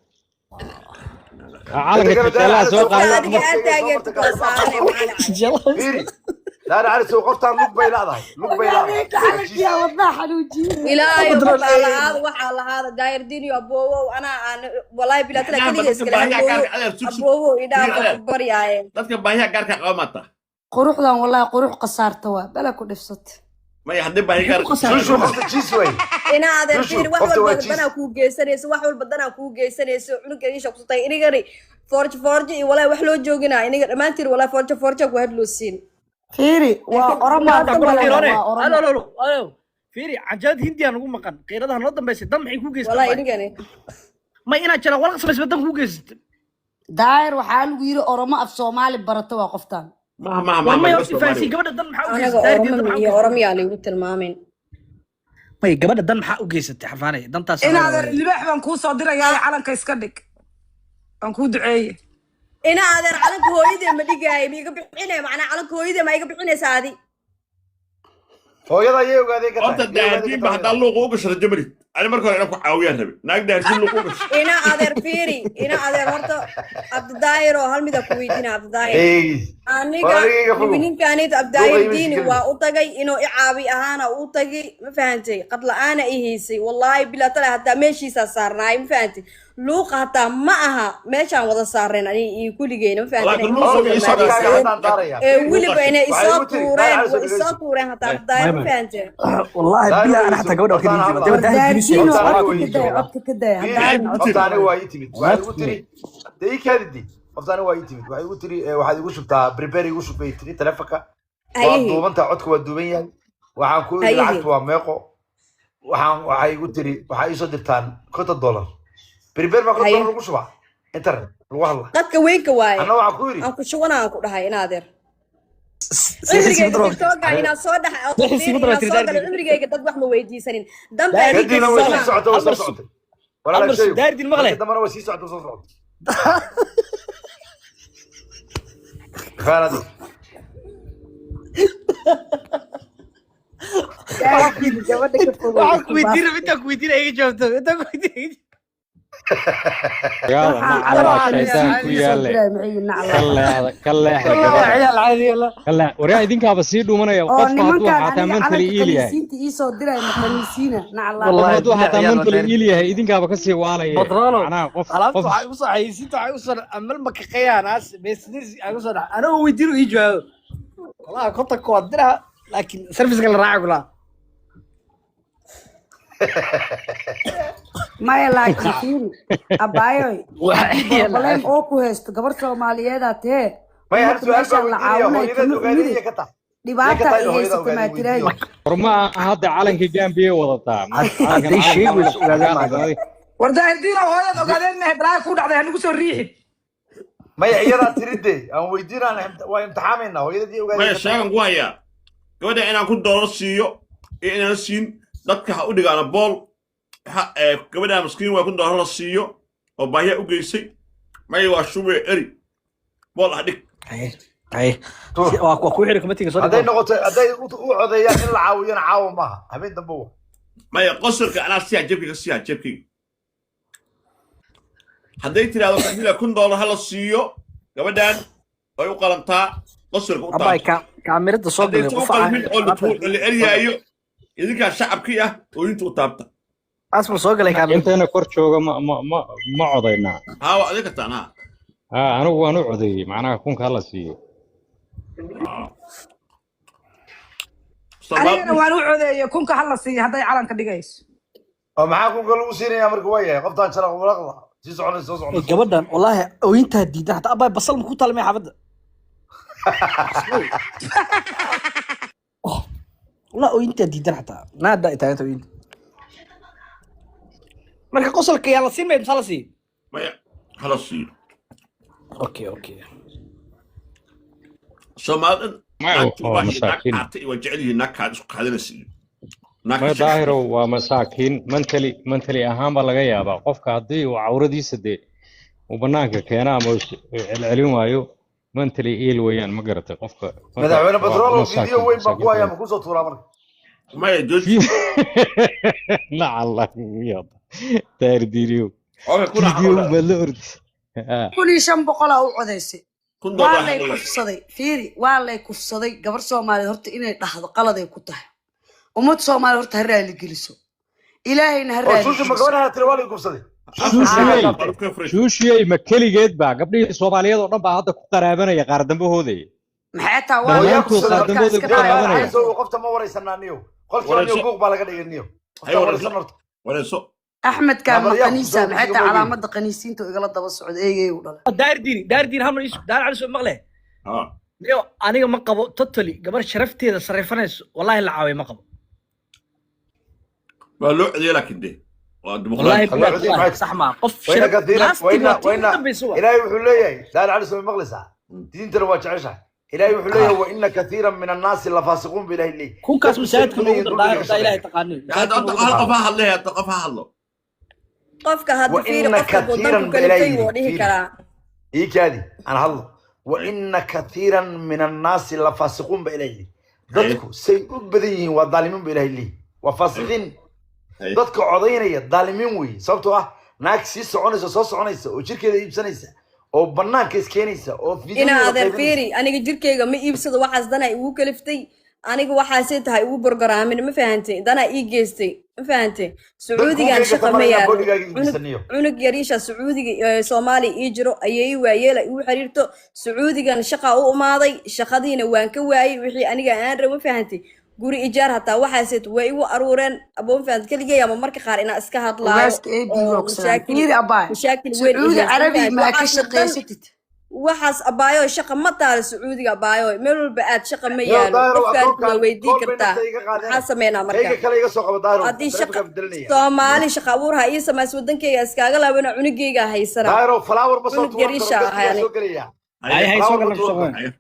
caalanka jajalaha soo qaada adiga aad taageertid waa saarnay macana fiiri لا عارف سو قفتها لوك بيلاضاي لوك بيلاضاي يا وضح حلوجي إلهي وقال هذا وحال هذا داير ديني أبوه وأنا والله بلا تلا كلي يسكر أبوه إذا برياي dadka baahiya gaarka qaba maata quruxdan wallahi qurux qasaarta waa bala ku dhifsat ma yahdii baahiya gaarka شو قفت جيس وين ina adeer fiir wax walba badana ku geysanayso wax walba badana ku geysanayso cunuga isha ku sutay inigani forge iyo wallahi wax loo joogina iniga dhamaantiin wallahi forge ku hadloo siin fiiri waa oramaada الو فيري عجاد هندي انا مقن قيرadaha noo dambeysay dam maxay ku geysatay wallahi inigani ma ina jira walaal sameys dam ku geysatay daayir waxaa lagu yiri oramo af Soomaali barato waa qoftan ma faasi gabadha dan maxaa u geysatay iyo oramiya lagu tilmaamin may gabadha dan maxaa u geysatay xafaanay dantaas inaad libaax baan kuu soo dirayaa calanka iska dhig aan kuu duceeyay ina adeer calanka hooyadii ma dhigay miiga bixinay macna calanka hooyadii ma iga bixinaysaa adi hooyada ayay ogaadeen ka horta daadii ba hadda luuq uga shara jamri ani marka hore ku caawiyaan rabi naag daadii luuq uga ina adeer fiiri ina adeer horta abdaayro hal mid ku weydiina abdaayro aniga ninkaanid abdaayro diini waa u tagay inuu i caabi ahaana u tagay ma fahantay qad la'aana i heysay wallahi bila tala hadda meeshiisa saarnaay ma fahantay luuq hata ma aha meeshaan wada saareen ani kuligeena ma fahantay wiliba inay isoo tuureen hata abdaayro ma fahantay wallahi bila ana xataa gabadha kale qoftaani waa ii timid waxay igu tiri dee kaadidi qoftaani waa ii timid waxay igu tiri waxaad igu shubtaa prepare igu shubay tiri telefonka waa duubanta codka waa duuban yahay waxaan ku iri lacagtu waa meeqo waxay igu tiri waxaa ii soo dirtaan $50 prepare ma $50 lagu shubaa internet lagu hadla dadka weynka waaye ana waxaan ku iri aan ku shubanaa ku dhahay in adeer عمريكا صودا عمريكا dad wax ma weydiisanin dambe diina way sii socotay way soo socotay wala la sheego daardi maqlay damana way sii socotay soo socotay khaanadi waxaan ku weydiinay inta ku weydiinay iga jawaabto inta ku weydiinay يلا نعلم الشيطان كله كله وريا إذن كاب سيدو من يوقف هذا حتى من تليليه والله هذا حتى من تليليه إذن كاب كسي وعليه أنا قف قف صحيح سيتو عيوصل أمل مكقيا ناس بس عيوصل أنا هو يديروا يجوا والله كنت قادرها لكن سيرفيس قال راعي كلها ما لكن أبايو بلام أوكو هست قبر سومالية ذاته ما يعرف سؤال دبعتها إيه ستما تراي رما هذا علن كجام بيه وضطا هذا شيء warda hadiina hooyada ogaadeen hebraa ku dhacday anigu soo riixi ما يعيرها تريدي أو ويدينا وامتحامنا هويدي ما يشاغن ku haya gabadha inaan ku dooro siiyo iyo inaan siin dadka ha u dhigaana bool gabadha maskiin waa ku dooro la siiyo oo baahiya u geysay may waa shube eri bool ha dhig waa ku xiri kamatiga soo haday noqoto haday u codeeyaan in la caawiyana caawo maaha habeen dambe waa may qosolka anaa si jabkiga hadday tiraahdo kamila $1 hala siiyo gabadhan way u qalantaa qosolka u abay kaamirada soo galay qof aan la eriyaayo idinka shacabkii ah oo inta u taabta asma soo galay kaamirada intayna kor jooga ma codayna haa waa adika taana anigu waan u codeeyay macnaha kunka la siiyo anigana waan u codeeyay kunka hala siiyo hadday calanka dhigayso oo maxaa kunka lagu siinayaa marka waa yahay qoftaan sharaf mulaqda si soconaysa soo soconaysa gabadhan wallahi ooyintaa diidan hataa abay basal ma ku talmay xaafadda والله وانت ديدان حتى نادا انت وين marka qosolka yaa la siin may misala siin maya hala siiyo okay Soomaalida مساكين waa jecel yihiin naagkaad isku qaadanaysiin ما ظاهره ومساكين منتلي أهم بلغة يابا قفك هدي وعورة سدي وبنانك كينا مش العلوم أيو منتلي إيل ويان مقرته قفك مدعونا بترول وفيديو وين بقوا يا مكوسة طول عمرك ما يجوز لا الله يابا تاير ديريو فيديو بلورد كل شيء بقول أو عدسي والله كفصدي فيري والله كفصدي قبر سومالي هرت إني لحظ قلده كتاه ومت سومالي هرت هرّا اللي جلسوا إلهي نهرّا شو مقولها تروالي كفصدي شو شيء مكلي جد بقى قبل الصوماليات وربع هذا قرابنا يا قاردن بهودي محيطها والله عايز وقفت ما وري سنانيو قلت له يوقف بالك دغنيو أحمد كان مقنيسة محيطها علامة قنيسين تو إقلا دبا السعود إيه ولا داير ديني هم رئيس داير على سوق مغلى ليو أنا ما قبو تطلي قبل شرفتي إذا صرفناش والله العاوي ما قبو والله عدي لكن دي والله صح ما قف شرف وين إلهي وحليه داير على سوق مغلسة دين ترى عيشها إلهي وحليه وإن كثيرا من الناس لفاسقون بالله لي كون كاس مساعدكم داير إلهي تقانين قفها الله قفها الله قفك هذا فيري قفك ودنك كلمتين وديه كلا إيه كادي أنا هلا وإن كثيرا من الناس لفاسقون بإلهي ضدك سيبدين والظالمين بإلهي وفاسقين ضدك عضينية الظالمين وي صوتوا ناكسي سعنيسة صوص عنيسة وشركة يبسنيسة أو بناك إسكينيسة أو فيديو إنا هذا فيري أنا جركيغا ما يبسد waxaas dana igu kaliftay aniga waxaasay tahay ugu borgaraamin ma fahantay dana ii geystay ma fahantay sacuudigan shaqa ma yaalo cunug yariisha sacuudiga Soomaali ii jiro ayay waayeel igu xiriirto sacuudigan shaqa u umaaday shaqadiina waan ka waayay wixii aniga aan rabo fahantay guri ijaar hataa waxaasay way igu aruureen aboon fahantay kaliya ama marka qaar ina iska hadlaayo مشاكل سعودي عربي ما كشقيستي waxaas abaayo shaqa ma taal sacuudiga abaayo meel walba aad shaqa ma yaalo qofka weydii kartaa waxa sameeyna marka hadii shaqa Soomaali shaqa abuurha iyo samays wadankayga iskaaga laabana cunugayga haysana daayro flower ma soo garisha hay soo galay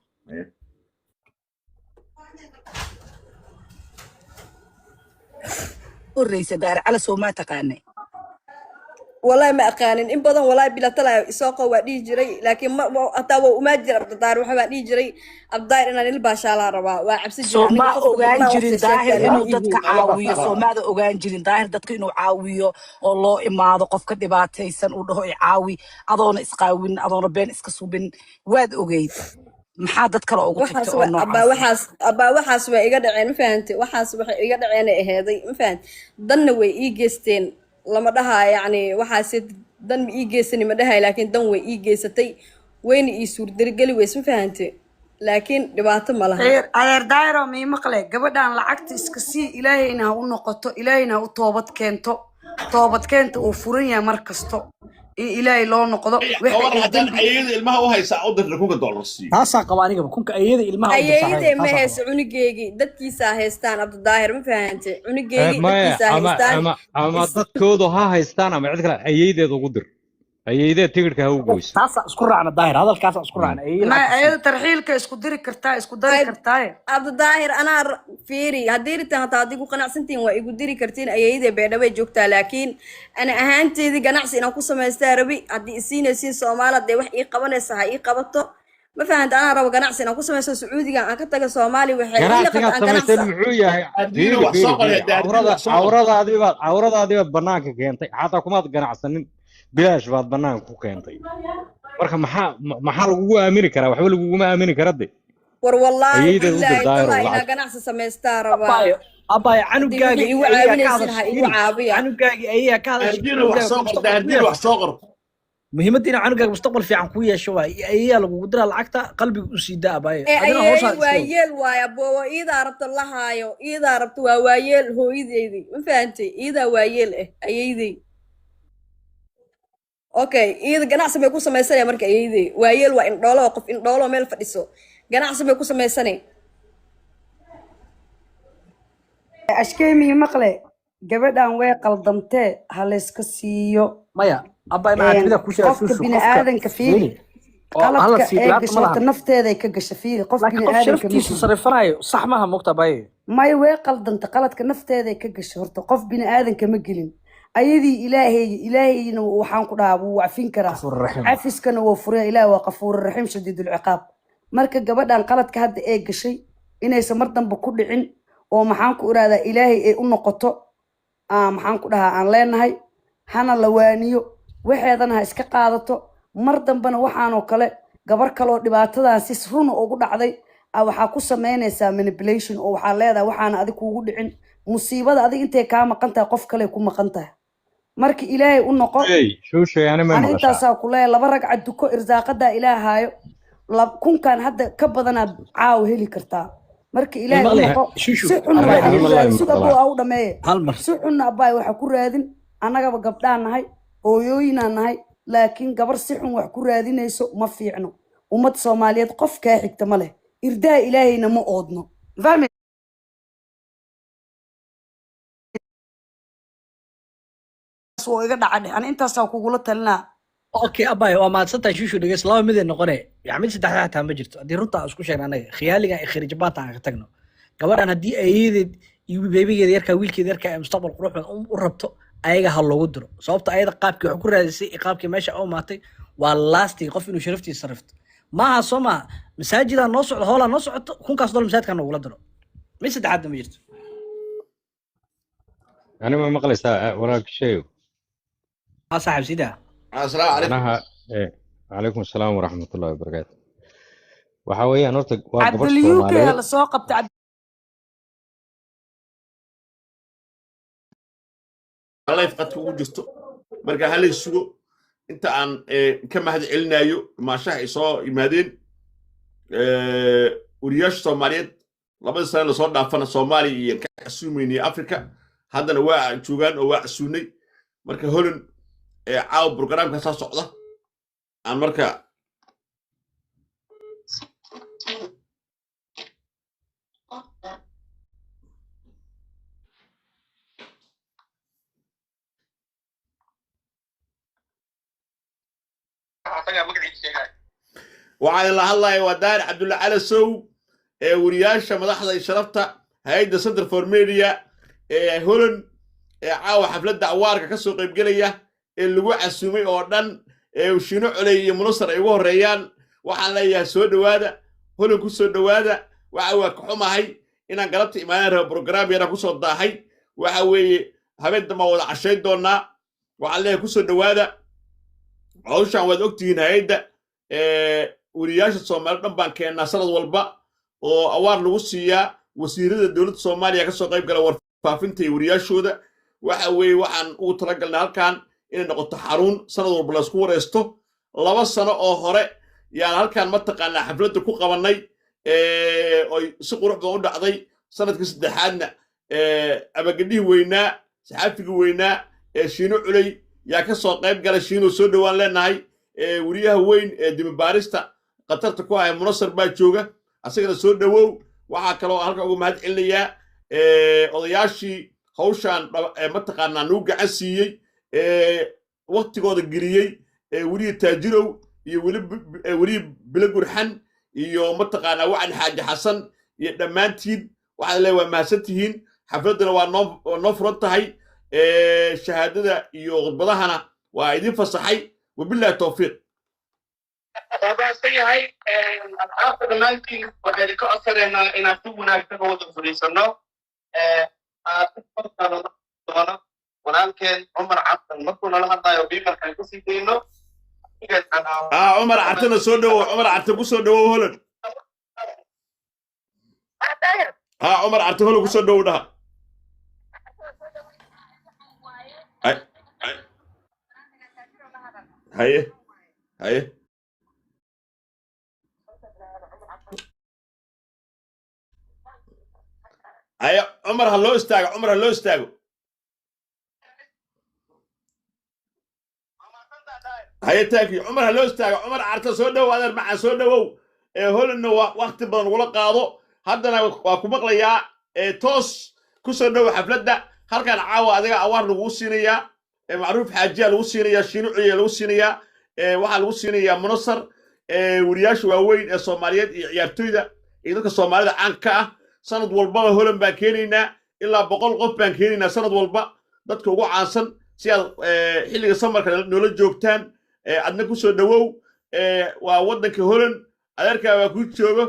وريسة دار على سوما تقاني والله ما أقانن إن بدن والله بلا طلع ساقة ودي جري لكن ما أتوا وما جرى بدار وحنا دي جري أبدار إن الباشا على ربا وعبس سوما أوغان جرين ظاهر إنه دتك عاوية سوما هذا أوغان جرين ظاهر دتك إنه عاوية الله إما هذا قف كدبات هيسن وده عاوي أظن إسقاوين أظن بين إسكسوبين واد أوغيد محادث كلا أوغو تكتو أبا وحاس وإيجاد عين فهمتي وحاس وإيجاد عين هذي فهمت ضنوي إيجستين لما ده يعني وحاسد دن إيجستني ما ده لكن دنوي إيجستي وين يسور درجلي واسم فهمتي لكن دبعت مالها غير دايرة مي مقلة قبل أن لعقت إسكسي إلهي إنها ونقطة إلهي إنها توبت كنتو وفرنيا مركزتو إلهي لو نقضى هذا أيد المها وهي سعود الركوب الدولار الصين تاسع قوانين كونك أيد المها أيد ما هي عنقيجي دتكي ساهستان عبد الظاهر ما فهمتي عنقيجي دتكي ساهستان أما دتكودو ها هستان أما عندك أيد ذو قدر أيد تقدر كهو جوز تاسع أذكر عن الظاهر هذا الكاس أذكر عن أيد ما أيد ترحيلك إسكودري كرتاي عبد الظاهر أنا فيري هدير تهتادي وقناع سنتين ويقدري كرتين أيد بيدوي جوكتا لكن أنا أهانتي ذي قناع سين أقصى ما يستربي عدي سين سومالة دي وح قبنا سهاي قبضته ما فهمت أنا روا قناع سين أقصى ما سعودي كان أكتر سومالي وحيد عورة هذه بناك كنتي حتى كم قناع سنين بلاش بعد بنان كوكينتي marka maxaa lagu aamini karaa waxba lagu ma aamini karade war wallahi billahi ina ganacsi sameystaa rabaa abay canugaagi igu caawinaysan ha igu caabiya canugaagi ayaa ka hadashay wax soo qor muhiimadda canuga mustaqbal fiican ku yeesho waa ayaa lagu dira lacagta qalbiga u sii daa baayo adina ayay hoosa waayeel waaya boobo iidaa rabta la haayo iidaa rabta waa waayeel hooyadeydii ma fahantay iidaa waayeel ayaydey okay iida ganacsi bay ku samaysanaya marka ayaydey waayeel waa indhoolo qof indhoolo meel fadhiso ganacsi bay ku samaysanay ashkeemi maqle gabadhan way qaldamtee ha layska siiyo maya abay macaadida ku sheegay qofka bini'aadanka fiiri qaladka ee gasho nafteeda ay ka gasho fiiri qof bini'aadanka ma sarifanayo sax maaha muqta bay may way qaldanta qaladka nafteeda ay ka gasho horta qof bini'aadanka ma gelin ayadii ilaahayna waxaan ku dhahaa wuu cafin karaa cafiskana waa furaya ilaahay waa qafuur raxiim shadiidul ciqaab marka gabadhan qaladka hadda ee gashay inaysan mar dambe ku dhicin oo maxaan ku iraadaa ilaahay ay u noqoto maxaan ku dhahaa aan leenahay hana la waaniyo waxeedana ha iska qaadato mar dambena waxaanoo kale gabar kaleoo dhibaatadan si runa ugu dhacday waxaa ku samaynaysaa manipulation oo waxaa leedahay waxaana adig kuugu dhicin musiibada adig intay kaa maqan tahay qof kale ku maqan tahay marka ilaahay u noqo ana intaasaa ku leeyahay 2 ragcad duko irsaaqadaa ilaahaayo kunkan hadda ka badanaa caaw heli kartaa marka ilaahay u noqo si xunna u dhameeye si xunna abaay waxa ku raadin annagaba gabdhaan nahay hooyooyinaan nahay laakiin gabar si xun wax ku raadinayso ma fiicno ummad Soomaaliyeed qof ka xigta ma leh irdaa ilaahayna ma oodno fahmi soo iga dhacay ana intaasaa kugula talinaa okay abay waa maadsantahay shushu dhageys 2 mid noqonay yaxmid 3 xataa ma jirto hadii runta isku sheegna anaga khiyaaliga ay kharijabaanta aan ka tagno gabadhan hadii aydeed iyo beebigeeda yarka wiilkeeda yarka ay mustaqbal qurux u rabto ayaga ha loogu diro sababta ayada qaabkii wax ku raadisay qaabkii meesha oo maatay waa lasting qof inuu sharaftiisa sarifto maaha soma masaajida noo socdo hoola noo socoto kunkaas dool masaajidka noogula diro mid 3 ma jirto ani ma maqlaysaa walaal sheeyo صاحب سيدا السلام عليكم وعليكم السلام ورحمة الله وبركاته وحويا نورتك عبد اليوكي هلا سوق بتاع الله يفقدك وجسته مرجع هلا السوق انت عن كم هذا علنايو ما شاء يصو يمادين ورياش صوماليات لابد سنة لصور دافنا صومالي كأسوميني أفريقيا هذا نوع جوجان نوع سوني مركا هولن caaw programka soo socda aan marka waxaan la hadlayaa waa daar Cabdulla Cali Sow wariyaasha madaxda sharafta hay'adda Center for Media Holland caaw xafladda awaarka ka soo qayb galaya lagu casuumay oo dhan shino culay iyo munasar ay ugu horeeyaan waxaan leeyahay soo dhawaada holan ku soo dhawaada waxa waa ka xumahay inaan galabta imaanay rabo program yara ku soo daahay waxa weeye habeen dama wada cashay doonaa waxaan leeyahay ku soo dhawaada hawshan waad ogtihiin hay'adda wariyaasha Soomaaliya dhan baan keenaa sanad walba oo awaar lagu siiyaa wasiirada dawladda Soomaaliya ka soo qayb gala warfaafinta wariyaashooda waxa weeye waxaan ugu talagalnaa halkan inay noqoto xarun sanad walba la isku wareysto 2 sano oo hore yaan halkan ma taqaanaa xafladda ku qabanay oo si qurux badan u dhacday sanadkii saddexaadna abagadii weynaa saxaafigii weynaa shiino culay yaa ka soo qayb galay shiino soo dhawaan leenahay wariyaha weyn dimibaarista qatarta ku haya munasar baa jooga asagana soo dhawow waxaa kaloo halka ugu mahad celinayaa odayaashii hawshan ma taqaanaa nuu gacan siiyey waqtigooda geliyey wariye taajirow iyo wariye bilo gurxan iyo mataqaanaa wacan xaaji xasan iyo dhammaantiin waxaad leeyahay waa mahadsantihiin xafladdana waa noo furan tahay shahaadada iyo khudbadahana waa idin fasaxay wabillahi tawfiiq yahay asxaabta dhammaantiin waxaynu ka codsanaynaa inaan si wanaagsan u wada fadhiisano walaalkeen cumar cabdan markuu nala hadlayo biimarkaan kusii dayno cumar cabtana soo dhawo cumar cabta ku soo dhawo holan cumar cabta holan ku soo dhawo dhaha haye هاي هاي عمر هلو استاغ عمر هلو استاغ هاي تاكي عمر هلو استاغ عمر عرت سو دhow adeer macaan soo dhawow holanna waqti badan ula qaado haddana waa ku maqlayaa toos ku soo dhawow xafladda halkan caawa adiga awaar lagu siinayaa macruuf xaajiya lagu siinayaa shiinuciya lagu siinayaa waxaa lagu siinayaa munasar wariyaasha waaweyn ee Soomaaliyeed iyo ciyaartoyda iyo dadka Soomaalida caanka ah sanad walba holan baan keenaynaa ilaa 100 qof baan keenaynaa sanad walba dadka ugu caansan si aad xilliga samarka noola joogtaan adna ku soo dhawow waa wadanka holan adeerka waa ku joogo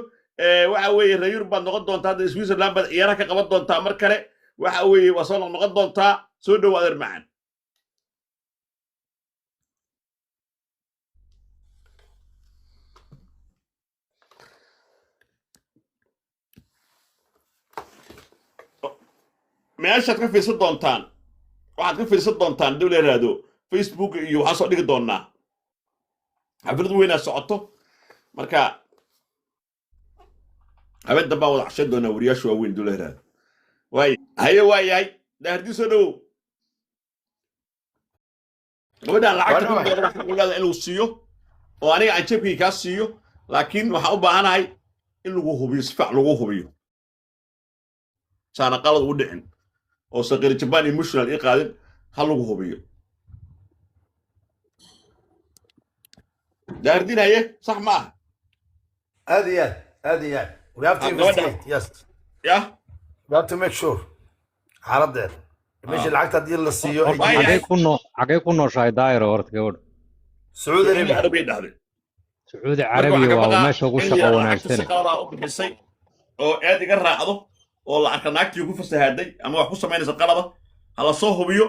waxa weeye rayur baad noqon doontaa hadda Switzerland baad ciyaaraha ka qaban doontaa mar kale waxa weeye waa soo noqon doontaa soo dhawow adeer macaan meeshaad ka fiirsan doontaan waxaad ka fiirsan doontaan dib la yiraahdo Facebook iyo waxaan soo dhigi doonaa xaflad weyn oo socoto marka habeen dambaa wada cashay doonaa wariyaasha waaweyn dib la yiraahdo waayahay daahirdi soo dhawow gabadhaan lacagta inuu siiyo oo aniga aan jebkii kaa siiyo laakiin waxaan u baahanahay in lagu hubiyo si fiican lagu hubiyo saana qalad u dhicin oo saqir Japan emotional ay qaadin hal lagu hubiyo daardin haye sax ma هذه we have to investigate yes yeah we have to make sure حالده ماشي العقد دي اللي سيو حقي كنو شاي داير ورت gabadh سعودي عربي دحده سعودي عربي waa meesha ugu shaqo wanaagsan oo aad iga raacdo oo la arka naagtii ugu fasahaaday ama wax ku sameynaysa qalada hala soo hubiyo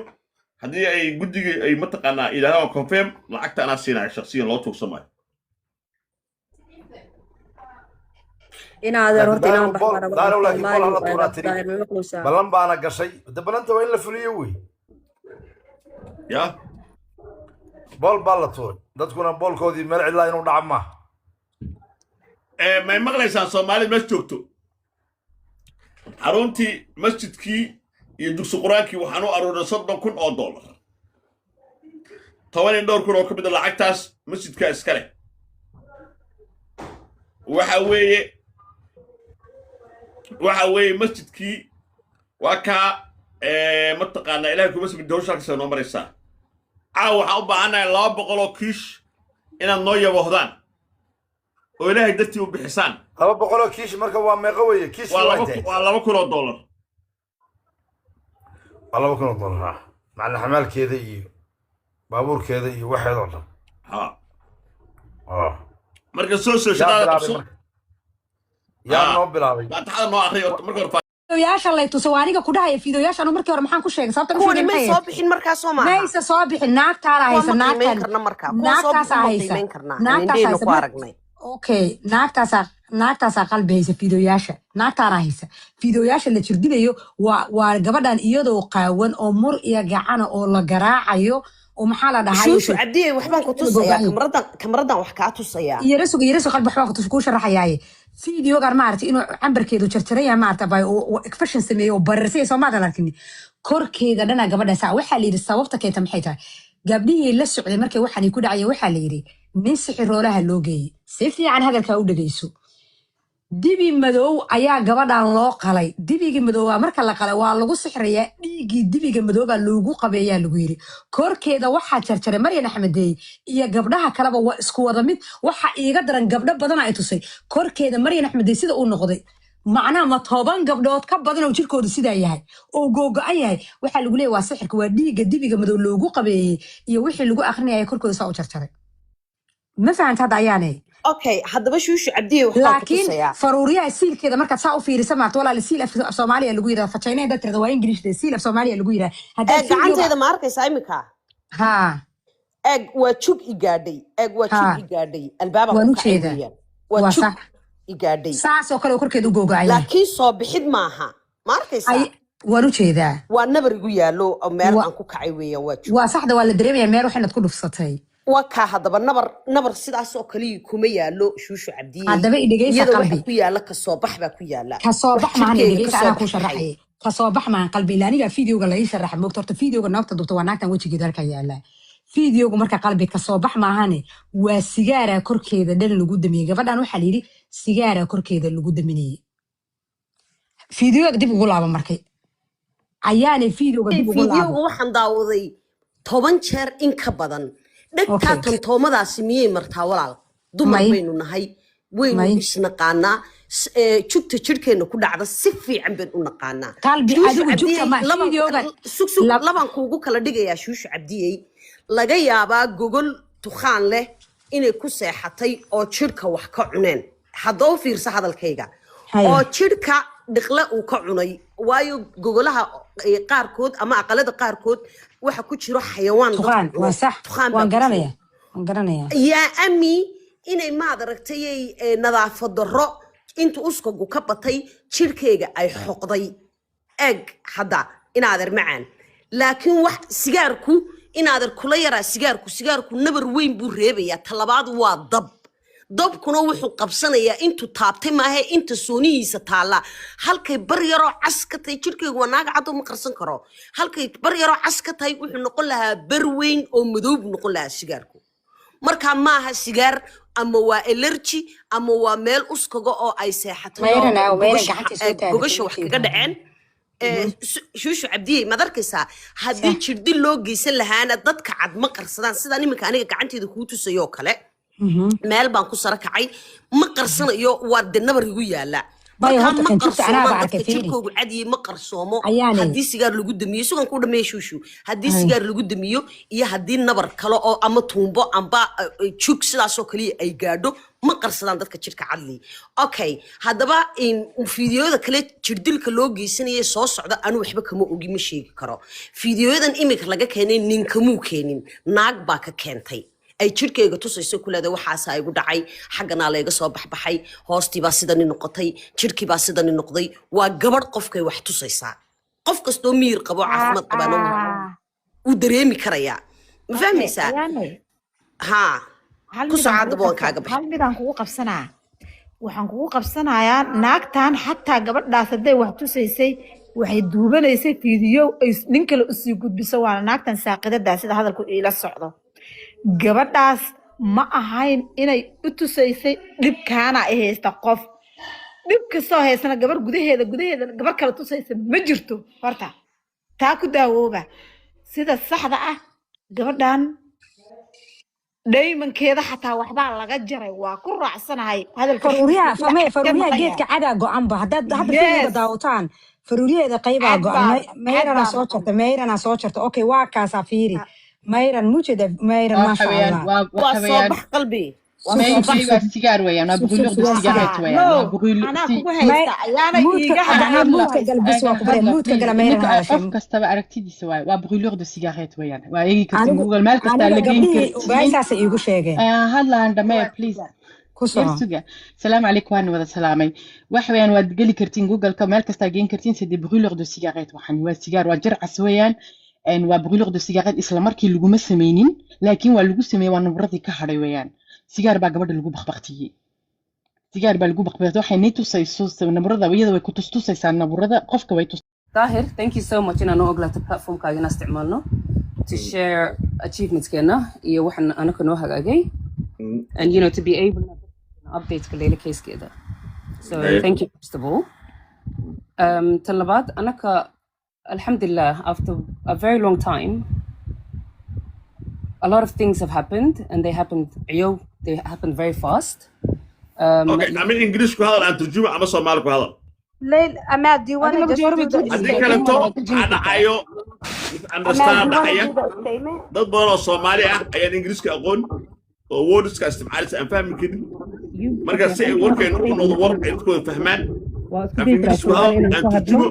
haddii ay guddiga ay mataqaanaa ilaahay confirm lacagta anaa siinaya shakhsiyan loo tuugsamayo inaad horta inaan balan baana gashay balanta waa in la fuliyo wey ya bool baa la tuuray dadkuna boolkoodii meel cidlaa inuu dhaca maaha may maqlaysaan soomaalida meesha joogto xaruntii masjidkii iyo dugsi quraankii waxaan u aruuray $30,000 $12,000 oo ka mid ah lacagtaas masjidka iska leh waxa weeye masjidkii waa ka mataqaanaa ilaahay kuma sabid hawshaas noo maraysaa waxaan u baahanahay 200 oo kiish inaad noo yabohdaan oo ilaahay dartii u bixisaan 200 oo kiish marka waa meeqa weeye kiish waa $2,000 $2,000 macna xamaalkeeda iyo baabuurkeeda iyo waxeeda oo dhan marka soo shaqada qabso yaa noo bilaabay taxada noo akhriyo marka hore fiidoyaasha lay tuso waaniga ku dhahaya fiidoyaashan markii hore maxaan ku sheegay sababta ku sheegay ma soo bixin markaa Soomaaliya maysa soo bixin naagtaala haysa naagtaas haysa naagtaas ku aragnay okay naagtaas qalbi haysa fiidoyaasha naagtaana haysa fiidoyaasha la jirdibayo waa gabadhan iyadoo qaawan oo mur iyo gacana oo la garaacayo oo maxaa la dhahay shushu cabdiye waxbaan ku tusayaa kameradan wax ka tusayaa yarasu qalbi waxbaan ku sharaxayay fiidiyogan maartay inuu cambarkeedu jarjaraya maartay bay oo expression sameeyo oo bararsay Soomaaliya laakiin korkeeda dhana gabadha saa waxa la yiri sababta keenta maxay tahay gabdhihii la socday markay waxaan ku dhacay waxa la yiri nin sixiroolaha loo geeyay si fiican hadalka u dhageyso dibi madow ayaa gabadhan loo qalay dibigi madow marka la qalay waa lagu sixrayaa dhiigi dibiga madow baa loogu qabeeyaa lagu yiri korkeeda waxa jarjaray Maryam Axmedeey iyo gabdhaha kaleba waa isku wada mid waxa iiga daran gabdho badan ay tusay korkeeda Maryam Axmedeey sida uu noqday macnaha ma 10 gabdhood ka badan oo jirkooda sida yahay oo googo'an yahay waxa lagu leeyahay waa sixirka waa dhiiga dibiga madow loogu qabeeyay iyo wixii lagu aqrinayay korkooda saa u jarjaray ma fahantaa ayaanay okay haddaba shushu cabdiye waxa ku tusayaa faruuriyaha siilkeeda marka saa u fiirisa maarto walaal siil af Soomaaliya lagu yiraahdo fajaynada dadkeeda waa English siil af Soomaaliya lagu yiraahdo hadda gacanteeda ma arkaysaa imika waa jug igaadhay albaaba waa nujeeda waa jug igaadhay saas oo kale korkeeda u googay laakiin soo bixid maaha ma arkaysaa waa nujeeda waa nabar igu yaalo meel aan ku kacay weeyaan waa jug waa saxda waa la dareemayaa meel waxaad ku dhufsatay وكا هذا نبر sidaas oo kaliya kuma yaalo shuushu cabdiyey haddaba idhegeysa iyada waxa qalbi ku yaala ka soo bax baa ku yaala kasoo wax bax maahan jirkeega idhegeysa ka soo anaa ku baxay sharaxay kasoo bax maahan qalbi ilaa aniga fiidiyowga la ii sharaxay moogta horta fiidiyowga naagta dubta waa naagtan wejigeeda halka yaala fiidiyowga marka qalbi kasoo bax maahane waa sigaara korkeeda dhan lagu damiyey gabadhan waxaa layidhi sigaara korkeeda lagu daminayey fiidiyowga dib ugu laaba markay ayaane fiidiyowga dib ugu laaba fiidiyowga waxaan daawaday 10 jeer in ka badan dhagtaa tantoomadaasi miyay martaa walaal dumar baynu nahay waynu isnaqaanaa jugta jirkeena ku dhacda si fiican baan u naqaanaa qalbi adigu jugta ma fiidiyowga laban kuugu kala dhigayaa shuushu cabdiyey laga yaabaa gogol tukhaan leh inay ku seexatay oo jirka wax ka cuneen haddoo fiirsa hadalkayga oo jirka dhiqle uu ka cunay waayo gogolaha qaarkood ama aqalada qaarkood waxa ku jiro xayawaan waa sax waan garanaya yaa ami inay maad aragtay nadaafad darro inta uskagu ka batay jirkeyga ay xoqday eeg hadda inaader macaan laakiin wax sigaarku inaader kula yaraa sigaarku nabar weyn buu reebayaa talabaad waa dabkuna wuxuu qabsanayaa intuu taabtay maahe inta soonihiisa taala halkay bar yaroo cas ka tahay jirkeygu waa naaga cadoo ma qarsan karo halkay bar yaroo cas ka tahay wuxuu noqon lahaa bar weyn oo madow buu noqon lahaa sigaarku marka maaha sigaar ama waa allergy ama waa meel uskaga oo ay seexatay gogasha wax kaga dhaceen shuushu cabdiyey maad arkaysaa haddii jirdil loo geysan lahaana dadka cad ma qarsadaan sidaan iminka aniga gacanteeda kuu tusayoo kale meel baan ku sara kacay ma qarsanayo waa de nabar igu yaala jirkoogu cadiye ma qarsoomo haddii sigaar lagu damiyo sugan ku dhameeya shuushu haddii sigaar lagu damiyo iyo haddii nabar kale oo ama tuumbo amba jug sidaasoo kaliya ay gaadho ma qarsadaan dadka jirka cadli okay haddaba fiidiyooda kale jirdilka loo geysanaya soo socda anu waxba kama ogi ma sheegi karo fiidiyoyadan imika laga keenay ninkamuu keenin naag baa ka keentay ay jirkeyga tusayso kuleeda waxaasa igu dhacay xagganaa layga soo baxbaxay hoostiibaa sidani noqotay jirkiibaa sidani noqday waa gabadh qofkay wax tusaysaa qof kastoo miyir qabo caafimaad qabaan uu dareemi karayaa ma fahmaysaa haa ku socaadaba waan kaaga baxay hal midaan kugu qabsanaa waxaan kugu qabsanayaa naagtan xataa gabadhaas hadday wax tusaysay waxay duubanaysay fiidiyo ay nin kale usii gudbiso waana naagtan saaqidadaa sida hadalku iila socdo gabadhaas ma ahayn inay u tusaysay dhibkaana ay haysta qof dhib kastoo haysana gabar gudaheeda gabar kale tusaysa ma jirto horta taa ku daawooba sida saxda ah gabadhan daymankeeda xataa waxbaa laga jaray waa ku raacsanahay faruuryaha geedka cadaa go-anba hadda fiidiyowga daawataan faruuryaheeda qaybaa go-an meyrana soo jarta okay waa kaasaa fiiri ميران موجودة ميران ما شاء الله وصباح قلبي waa sigaar weeyaan waa brûlure de cigarette weeyaan waa brûlure qof kastaba aragtidiisa waay waa brûlure de cigarette weeyaan waa eegi kartin google meel kasta la geyn kartin hadlaan dhamee please suga salaamu calaykum waan wada salaamay waxa weeyaan waad geli kartin google-ka meel kasta geyn kartin c'est des brûlures de cigarette waxaan waa sigaar waa jir cas weeyaan waa brûlure de cigarette isla markii laguma sameynin laakiin waa lagu sameeyay waa nabradii ka hadhay weeyaan sigaar baa gabadha lagu baqbaqtiyey sigaar baa lagu baqbaqtiyey waxay nii tusayso nabrada iyada way ku tusaysaa nabrada qofka way Tahir, thank you so much inaan noo ogolaato platformkaaga inaan isticmaalno to share achievementskeena iyo waxaan anaka noo hagaagay and you know to be able to update Leila casekeeda so thank you first of all talabaad anaka alhamdulillah after a very long time a lot of things have happened and they happened very fast okay I mean English ku hadal aan turjuma ama Soomaali ku hadal Leil Ahmed do you want to just do the hadii kale to dhacayo understand dhacaya dad badan oo Soomaali ah ayaan Ingiriiska aqoon oo wordska isticmaalaysa aan fahmi karin marka si ay warkeen u noqdo war ay ku fahmaan English ku hadal aan turjuma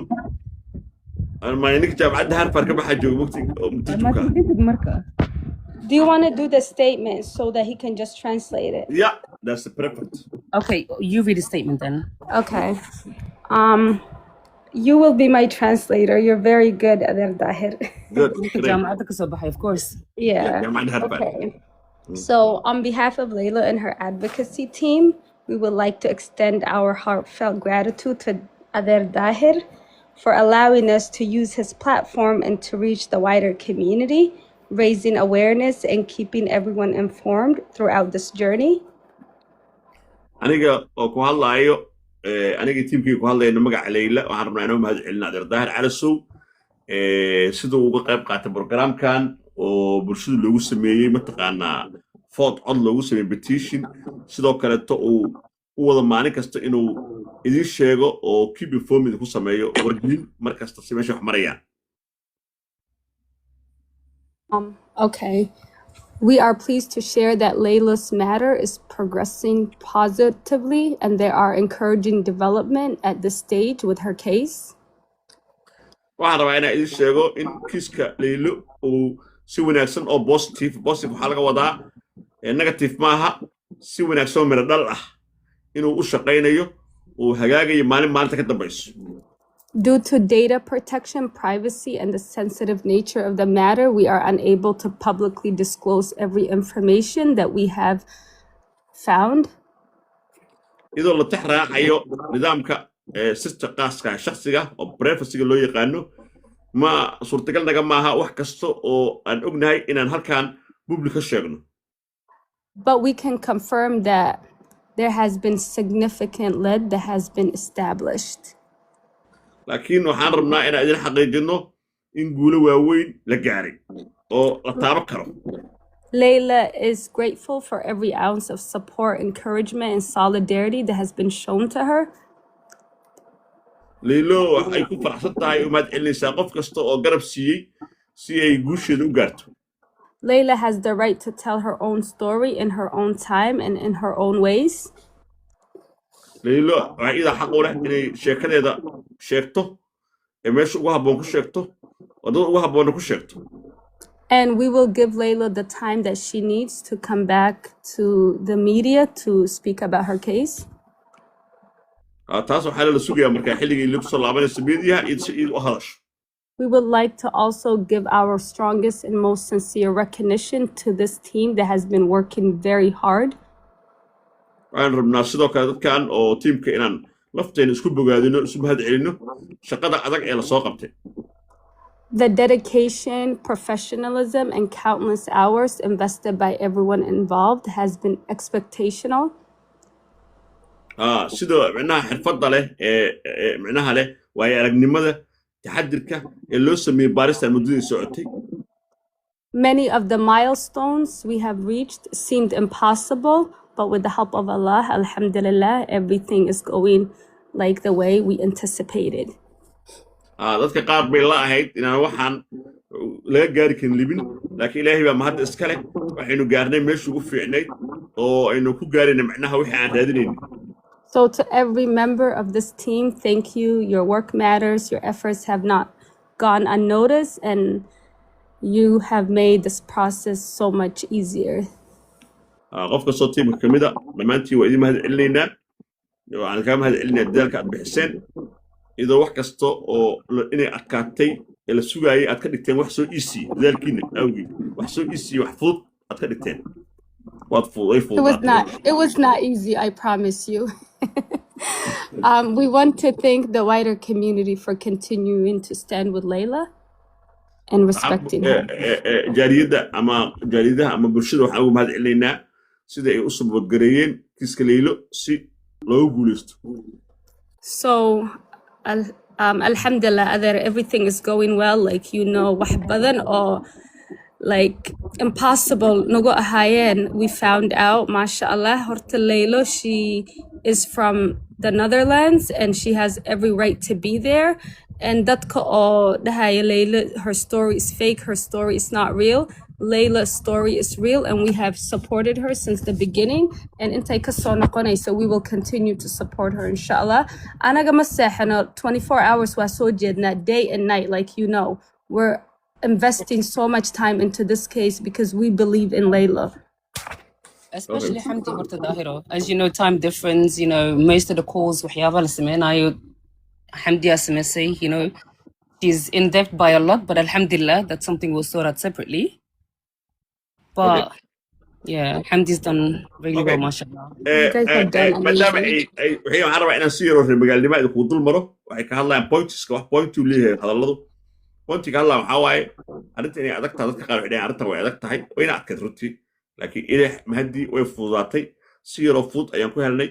ما ينك جامعة هارفارد كم حاجة وقتك Do you want to do the statement so that he can just translate it? Yeah, that's the preference. Okay, you read the statement then. Okay. You will be my translator. You're very good at it, Tahir. Good. Of course. Yeah. Okay. So, on behalf of Layla and her advocacy team, we would like to extend our heartfelt gratitude to Ader Dahir for allowing us to use his platform and to reach the wider community, raising awareness and keeping everyone informed throughout this journey. aniga oo ku hadlaayo aniga tiimkii ku hadlayna magaca Layla waxaan rabnaa inuu mahad celinaa Adeer Daahir Calasow sidoo uga qayb qaatay programkan oo bulshada loogu sameeyay mataqaanaa vote cod loogu sameeyay petition sidoo kale uu u wada maalin kasta inuu idin sheego oo keep informed ku sameeyo wargelin mar kasta si meesha wax marayaan. Okay. We are pleased to share that Layla's matter is progressing positively and there are encouraging development at this stage with her case. waxaan rabaa inaan idin sheego in kiiska Laylo uu si wanaagsan oo positive waxaa laga wadaa negative maaha si wanaagsan oo miro dhal ah inuu u shaqaynayo uu hagaagayo maalinta ka dambayso. Due to data protection, privacy, and the sensitive nature of the matter, we are unable to publicly disclose every information that we have found. idoo la taxraacayo nidaamka system qaaska shakhsiga oo privacy loo yaqaano ma suurtagal naga maaha wax kasta oo aan ognahay inaan halkan public ka sheegno. But we can confirm that there has been significant lead that has been established. laakiin waxaan rabnaa inaan idin xaqiijino in guulo waaweyn la gaaray oo la taaban karo. Layla is grateful for every ounce of support, encouragement, and solidarity that has been shown to her. Laylo waxay ku faraxsan tahay u mahad celinaysaa qof kasta oo garab siiyey si ay guusheeda u gaarto. Layla has the right to tell her own story in her own time and in her own ways. Laylo waxay ida xaq u leh inay sheekadeeda sheegto ee meesha ugu habboon ku sheegto oo dad ugu habboon ku sheegto. And we will give Layla the time that she needs to come back to the media to speak about her case. taas waxaa la sugayaa markaa xilligii lagu soo laabanayso media iyo u hadasho. We would like to also give our strongest and most sincere recognition to this team that has been working very hard. waxaan rabnaa sidoo kale dadkan oo tiimka inaan lafteena isku bogaadino isu mahad celino shaqada adag ee la soo qabtay. The dedication, professionalism, and countless hours invested by everyone involved has been expectational. sidoo micnaha xirfadda leh ee micnaha leh waayo aragnimada taxadirka ee loo sameeyay baarista muddadii socotay. Many of the milestones we have reached seemed impossible, but with the help of Allah, alhamdulillah, everything is going like the way we anticipated. dadka qaar bay la ahayd inaan waxaan laga gaari karin libin laakiin ilaahay baa mahad iska leh waxaynu gaarnay meeshii ugu fiicnayd oo aynu ku gaarayna micnaha wixii aan raadinayna. So to every member of this team, thank you. Your work matters. Your efforts have not gone unnoticed, and you have made this process so much easier. qof kastoo tiimka ka mid a dhammaantiin waa idin mahad celinaynaa waxaan kaa mahad celinayaa dadaalka aad bixiseen idoo wax kasta oo inay adkaatay ee la sugaayay aad ka dhigteen wax soo easy dadaalkiina awgeed wax soo easy wax fudud aad ka dhigteen waad It was not easy, I promise you. We want to thank the wider community for continuing to stand with Layla and respecting her. jaariyadaha ama bulshada waxaan ugu mahad celinaynaa sida ay u sababgareeyeen kiiska Laylo si loogu guuleysto. So alhamdulillah, everything is going well. Like, you know, wax badan oo like impossible nagu ahaayeen we found out, mashallah. Horta Laylo, she is from the Netherlands and she has every right to be there. And dadka oo dhahaya Layla, her story is fake, her story is not real. Layla's story is real and we have supported her since the beginning. And intay kasoo noqonayso, we will continue to support her, inshallah. Anaga ma seexano 24 hours waa soo jeednaa day and night, like, you know. We're investing so much time into this case because we believe in Layla. Especially Hamdi Horta Dahiro. As you know, time difference, you know, most of the calls waxyaaba la sameynayo Hamdi Asamesi, you know, she's in debt by a lot, but alhamdulillah, that's something we'll sort out separately. But Yeah, Hamdi's done really well, Okay. mashallah. You guys have done maadaama amazing. waxay waxaan rabaa inaan si yaro reer magaalnimada ku dul maro waxay ka hadlayaan pointiska wax point uu leeyahay hadalladu pointiga hadlaa waxaa waaye arrinta inay adag tahay dadka qaar waxay dhahaan arrintan way adag tahay oo ina adkayd runtii laakiin ilaah mahadii way fududaatay si yaroo fudud ayaan ku helnay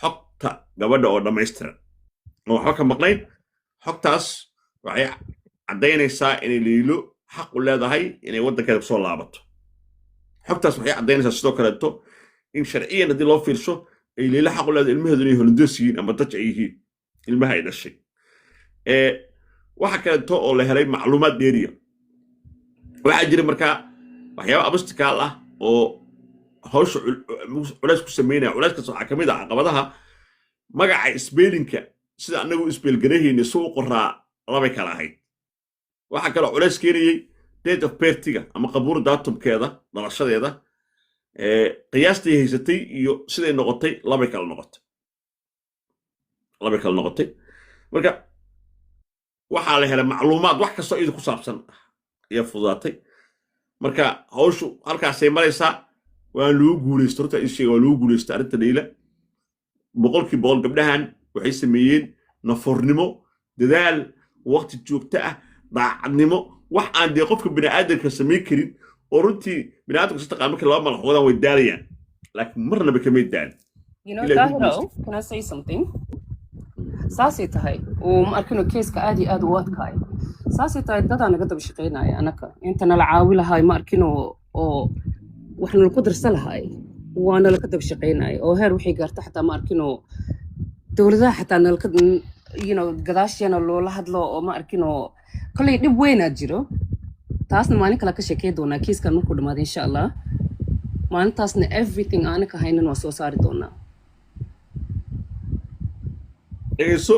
xogta gabadha oo dhammaystiran oo waxba ka maqnayn xogtaas waxay caddaynaysaa inay liilo xaq u leedahay inay waddankeeda kusoo laabato xogtaas waxay caddaynaysaa sidoo kaleeto in sharciyan haddii loo fiirsho ay liilo xaq u leedahay ilmaheedu inay holandees yihiin ama daj ay yihiin ilmaha ay dhashay waxa kaleeto oo la helay macluumaad dheeriya waxaa jira markaa waxyaaba abastikaal ah oo hawsha culays ku sameynaya culayskaas waxaa ka mid ah caqabadaha magaca isbeelinka sida annagu isbeelgarahayna si u qoraa labay kala ahayd waxaa kaloo culays keenayey date of birthga ama qabuur daatumkeeda dhalashadeeda qiyaastay haysatay iyo siday noqotay labay kala noqotay marka waxaa la helay macluumaad wax kastoo iyada ku saabsan ayaa fududaatay marka hawshu halkaasay maraysaa waan lagu guulaysta horta isheega waa lagu guulaysta arrinta dhayla 100% gabdhahan waxay sameeyeen nafornimo dadaal waqti joogto ah daacadnimo wax aan dee qofka bini'aadamka samayn karin oo runtii bini'aadamka si taqaan markii laba malaxoodaan way daalayaan laakiin marnaba kamay daalin You know, Dahiro, can I say something? Saasay tahay oo ma arkino keeska aad iyo aad u adkaay saasay tahay dadaan naga daba shaqeynaya anaka inta nala caawi lahay ma arkino oo wax nala ku darsan lahay waa nala ka daba shaqeynaya oo heer wixii gaarta xataa ma arkino dowladaha xataa nala ka gadaasheena loola hadlo oo ma arkino kolley dhib weynaa jiro taasna maalin kale ka sheekey doonaa kiiskan markuu dhamaado insha allah maalintaasna everything aanaka haynin waa soo saari doonaa dhegeyso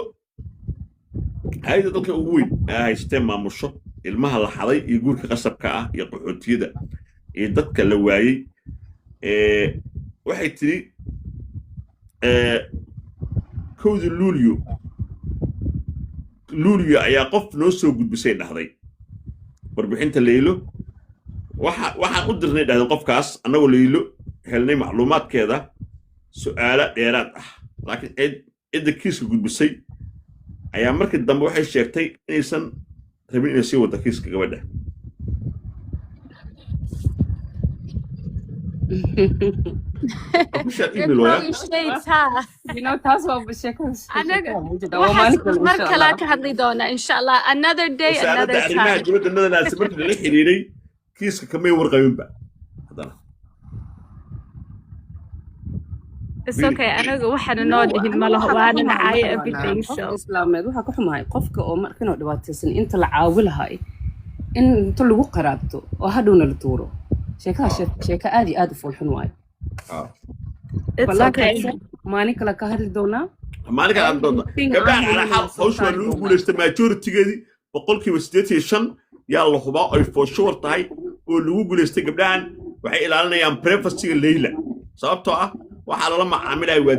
hay'adda dalka ugu weyn ee haysteen maamusho ilmaha la xaday iyo guurka qasabka ah iyo qaxootiyada iyo dadka la waayey waxay tiri kowdi luulyo ayaa qof noo soo gudbisay dhahday warbixinta leylo waxaan u dirnay dhahdeen qofkaas annagoo leylo helnay macluumaadkeeda su'aalo dheeraad ah laakiin cidda kiiska gudbisay ayaa markii dambe waxay sheegtay inaysan rabin inay sii wadda kiiska gabadha markala ka hadli doona insha allah another day another arrimaha time dibadda nadanaasi markii lala xiriiray kiiska kamay warqabinba it's okay anaga waxana noo dhihin malaho waana nacaya everything so islaameed waxaa ka xumahay qofka oo markinoo dhibaataysan inta la caawi lahay in inta lagu qaraabto oo hadhowna la tuuro sheeka aad iyo aad u foolxun waayo it's okay maalin kale ka hadli doonaa maalin kale hadli doonaa gabdhahan calaa xaal hawsha waa lagu guulaystay majoritigeedii 85% yaa la hubaa ay for sure tahay oo lagu guulaystay gabdhahan waxay ilaalinayaan privacyga leyla sababtoo ah waxaa lala macaamilaya waa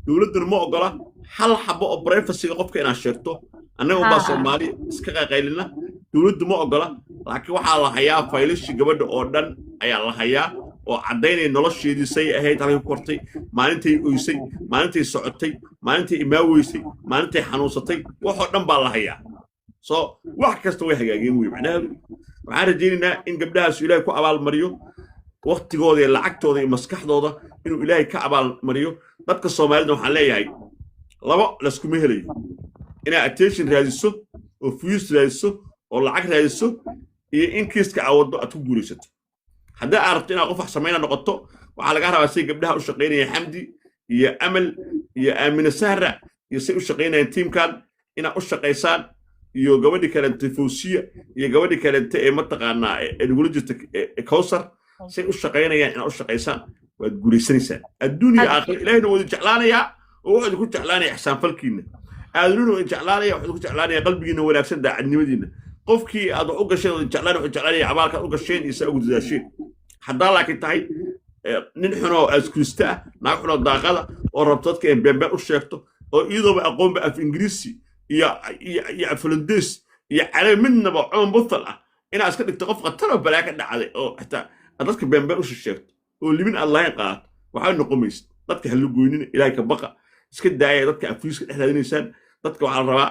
dowladduna ma ogola hal xabo oo privacyga qofka inaad sheegto annaga ubaa soomaali iska qaqaylina dowladdu ma ogola laakiin waxaa la hayaa faylashii gabadha oo dhan ayaa la hayaa oo caddaynaya nolosheedii say ahayd halkay ku kortay maalintay oysay maalintay socotay maalintay imaaweysay maalintay xanuunsatay waxoo dhan baa la hayaa soo wax kasta way hagaageen wey macnaheedu waxaan rajaynaynaa in gabdhahaas ilaahay ku abaalmariyo waqtigooda iyo lacagtooda iyo maskaxdooda inuu ilaahay ka abaalmariyo dadka soomaalida waxaan leeyahay laba laskuma helayo inaad attention raadiso oo fuyus raadiso oo lacag raadiso iyo in kiiska aawado aad ku guulaysato haddii aad rabto inaad qof wax samayna noqoto waxaa laga rabaa say gabdhaha u shaqaynaya xamdi iyo amal iyo aamina sahra iyo say u shaqaynayaan tiimkan inaad u shaqaysaan iyo gabadhii kalente fawsiya iyo gabadhii kalente ee mataqaanaa nagula jirta kawsar say u shaqaynayaan inaad u shaqaysaan waad guulaysanaysaan adduuniya aakhira ilaahayna wada jeclaanayaa oo wuxuu idinku jeclaanaya ixsaanfalkiinna aadununa wada jeclaanaya wuxuu idinku jeclaanaya qalbigiinna wanaagsan daacadnimadiinna qofkii aad wax u gasheen wada jeclaan wuxuu jeclaanaya abaalkaad u gasheen iyo saa ugu dadaasheen haddaa laakiin tahay nin xunoo askurista ah naag xunoo daaqada oo rabto dadka in beenbeen u sheegto oo iyadooba aqoonba af ingiriisi iyo af holandees iyo carabi midnaba coon buthal ah inaad iska dhigto qof khataroo balaa ka dhacday oo xitaa aad dadka beenbeen u sheegto oo libin aad lahayn qaad waxaa noqomaysa dadka hallo goynina ilaahay ka baqa iska daaya dadka afiiska dhex raadinaysaan dadka waxaa la rabaa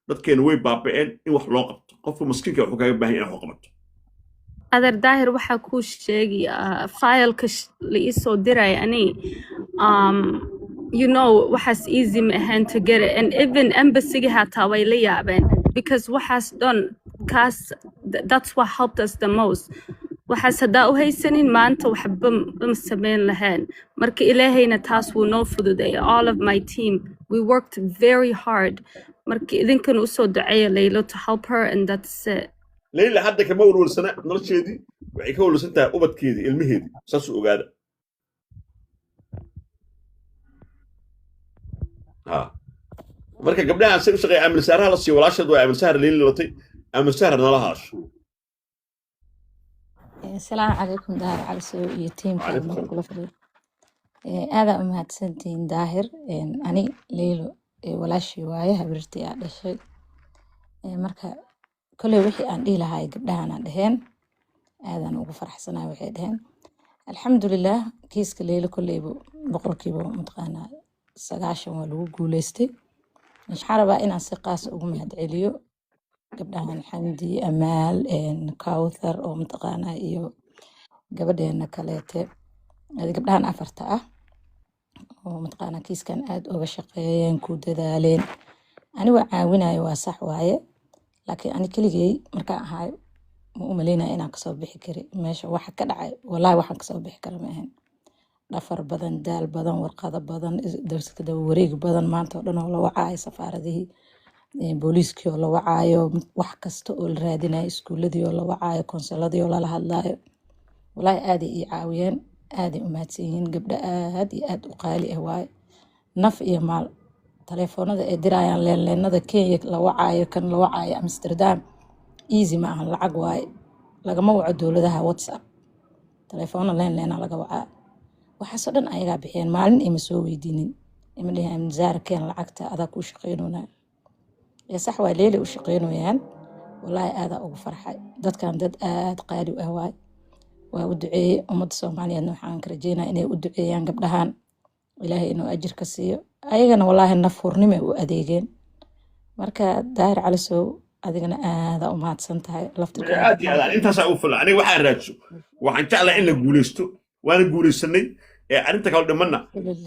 dadkeena way baaba'een in wax loo qabto qofka maskiinka wuxuu kaaga baahan yahay in wax u qabato adeer daahir waxaa kuu sheegi fileka la ii soo diray ani you know waxaas easy ma ahaan to get it and even embassy hataa way la yaabeen because waxaas done kaas that's what helped us the most waxaas haddaa u haysanin maanta waxba ma samayn lahayn marka ilaahayna taas wuu noo fududeeya all of my team we worked very hard marka idinkan usoo duceeya laylo to help her and that's it ليلى حتى كما أول سنة نرشيدي وعيكول سنتها أبد كيدي المهدي ساسو أقادة مركا قبلها نسيب شغي عمل سهرها لصي ولا شد وعمل سهر ليلى لطي عمل سهر نلهاش السلام عليكم داهر على سوء يتيم كان كل فريق هذا أمهات سنتين داهر أني ليلو ولا شي وايه برتي على شيء مركا كل وحي أن إلى هاي قبلها أنا دهين هذا أنا أقول فرح سنة وحي دهين الحمد لله كيس كليل كل بقول كيبو متقانا سقاش ولو قولستي مش حاربة إن أسقاس أقوم هدعيليو قبلها حمدي أمال إن كاوثر أو متقانا إيو قبلها إن كليتي هذه قبلها أنا أفرتها ومتقانا كيس كان أد أو شقيين كود ذالين أنا وعاونا يواسح وايه لكن أنا كليجي مركا هاي مو ملينا إنا كسب بحكري ماشي واحد كدعي والله واحد كسب بحكري ماهن نفر بدن دال بدن ورقة بدن درس كده وريق بدن ما أنت ولا ولا وعاي سفارة دي بوليس كي ولا وعاي واحد كستقول رادنا إسكول دي ولا وعاي كونسل دي ولا لهلا ولا آدي عاويان آدي أمهاتين قبل آدي آد وقالي هواي نفع مال تليفونada ee dirayaan leenleenada Kenya la wacaayo kan la wacaayo Amsterdam easy ma aha lacag waay lagama waco dawladaha WhatsApp telefoona leenleena laga wacaa waxa soo dhan ayaga bixiyeen maalin ima soo weydiinin ima leeyahay misaar keen lacagta adag ku shaqeynona ya sax waa leeli u shaqeynayaan wallahi aada ugu farxay dadkan dad aad qaali u ah waay waa u duceeyay ummadda Soomaaliyeed waxaan ka rajeynayaa inay u duceeyaan gabdhahan ilaahay inuu ajir ka siiyo ayagana wallahi nafurnimo u adeegeen marka daahir cali soo adigana aada u mahadsan tahay laftirka aad iyo aad intaas u fulan aniga waxaan raadso waxaan jeclahay in la guuleysto waana guuleysanay ee arinta kala dhimanna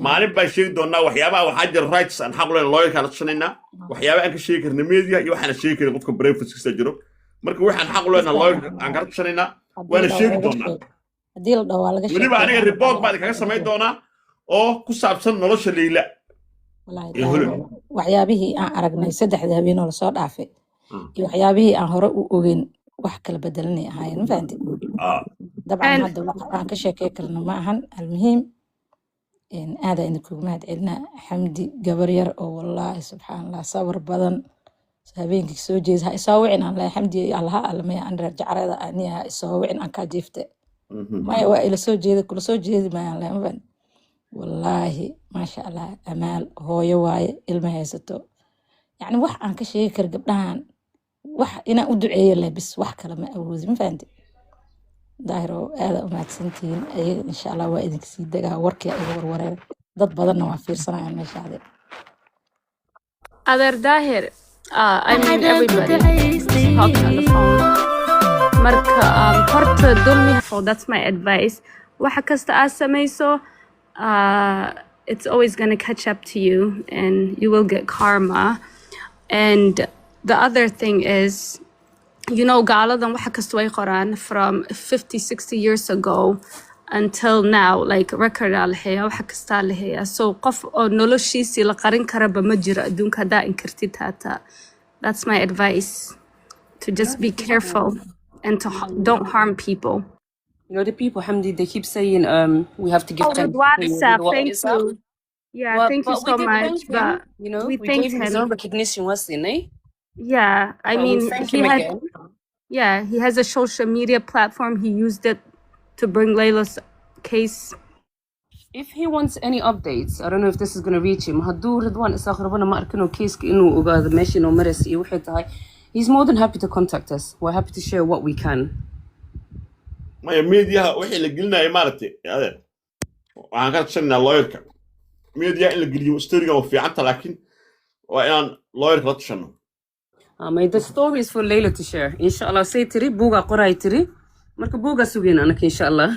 maalin baa sheegi doonaa waxyaabaha waxaa jira rights aan xaq u leeyahay lawyer kala tusanaynaa waxyaabaha aan ka sheegi karna media iyo waxaan sheegi karin qofka privacy jiro marka waxaan xaq u leeyahay lawyer aan kala tusanaynaa waana sheegi doonaa hadii la dhaw laga sheego waliba aniga report baa kaga sameey doonaa oo ku saabsan nolosha Leila waxyaabihii aan aragnay saddexda habeen oo la soo dhaafay iyo waxyaabihii aan hore u ogeyn wax kala bedelanay ahaayeen fahanti dabcan hadda waxaan ka sheekay karna ma ahan almuhiim in aada idinku mahad celina xamdi gabar yar oo wallahi subxaanallah sabar badan habeenkii soo jeedaa isoo wicin aan la xamdi allaha almaya aan rajacada aniya isoo wicin aan ka jiifte ma waa ila soo jeeda kula soo jeedi ma aan la والله ما شاء الله أمال هو يواي المهيسته يعني وح عن كشيء كرجبناهن وح إنا أدعي له بس وح كلام أوز ما فهمت ظاهره هذا ما تسنتين أي إن شاء الله وإذا كسيد دجا وركي أدور ورا ضد بدلنا وفير صنع ما شاء الله other daahir I mean everybody talking on the phone marka horta dulmi that's my advice waxa kasta aad samayso it's always going to catch up to you and you will get karma. And the other thing is, you know, gaaladan waxa kasto way qoraan from 50-60 years ago until now, like record alhaya waxa kasta alhaya. So qof oo noloshiisi la qarin karaba ma jiro adduunka hadaa inkirtid hata. That's my advice, to just be careful and to don't harm people. You know, the people, Hamdi, they keep saying we have to give thanks to WhatsApp, thank you. Yeah, well, thank you so much. But you know, we gave thank him him. his own recognition, wasn't it? Yeah, I So mean, we thank he him had, again. yeah, he has a social media platform. He used it to bring Layla's case. If he wants any updates, I don't know if this is going to reach him. Haduu Ridwan Isaaq rabana ma arkino case inuu ogaado meesha inuu maras iyo wixii tahay. He's more than happy to contact us. We're happy to share what we can. ما media وحي اللي قلنا إمارتي هذا waxaan ka tashanaa lawyerka media in la geliyo storyga waa fiicanta laakiin waa inaan lawyerka la tashano The story is for Layla to share. Inshallah, say tiri, buga qoray tiri. Marka buga sugeen anaka inshallah.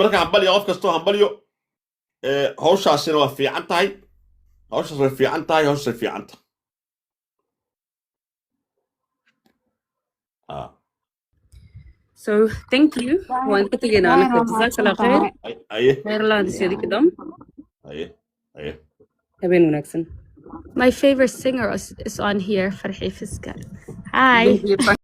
marka hambalyo qof kastoo hambalyo hawshaasina waa fiican tahay hawshaas way fiican tahay hawshaas way fiican tahay So thank you. Waan ka tagaynaa anaka jazakallah khair. aye Khair la hadisiyadi kadam. aye aye Habeen wanaagsan. My favorite singer is on here, Farhi Fiskar. Hi.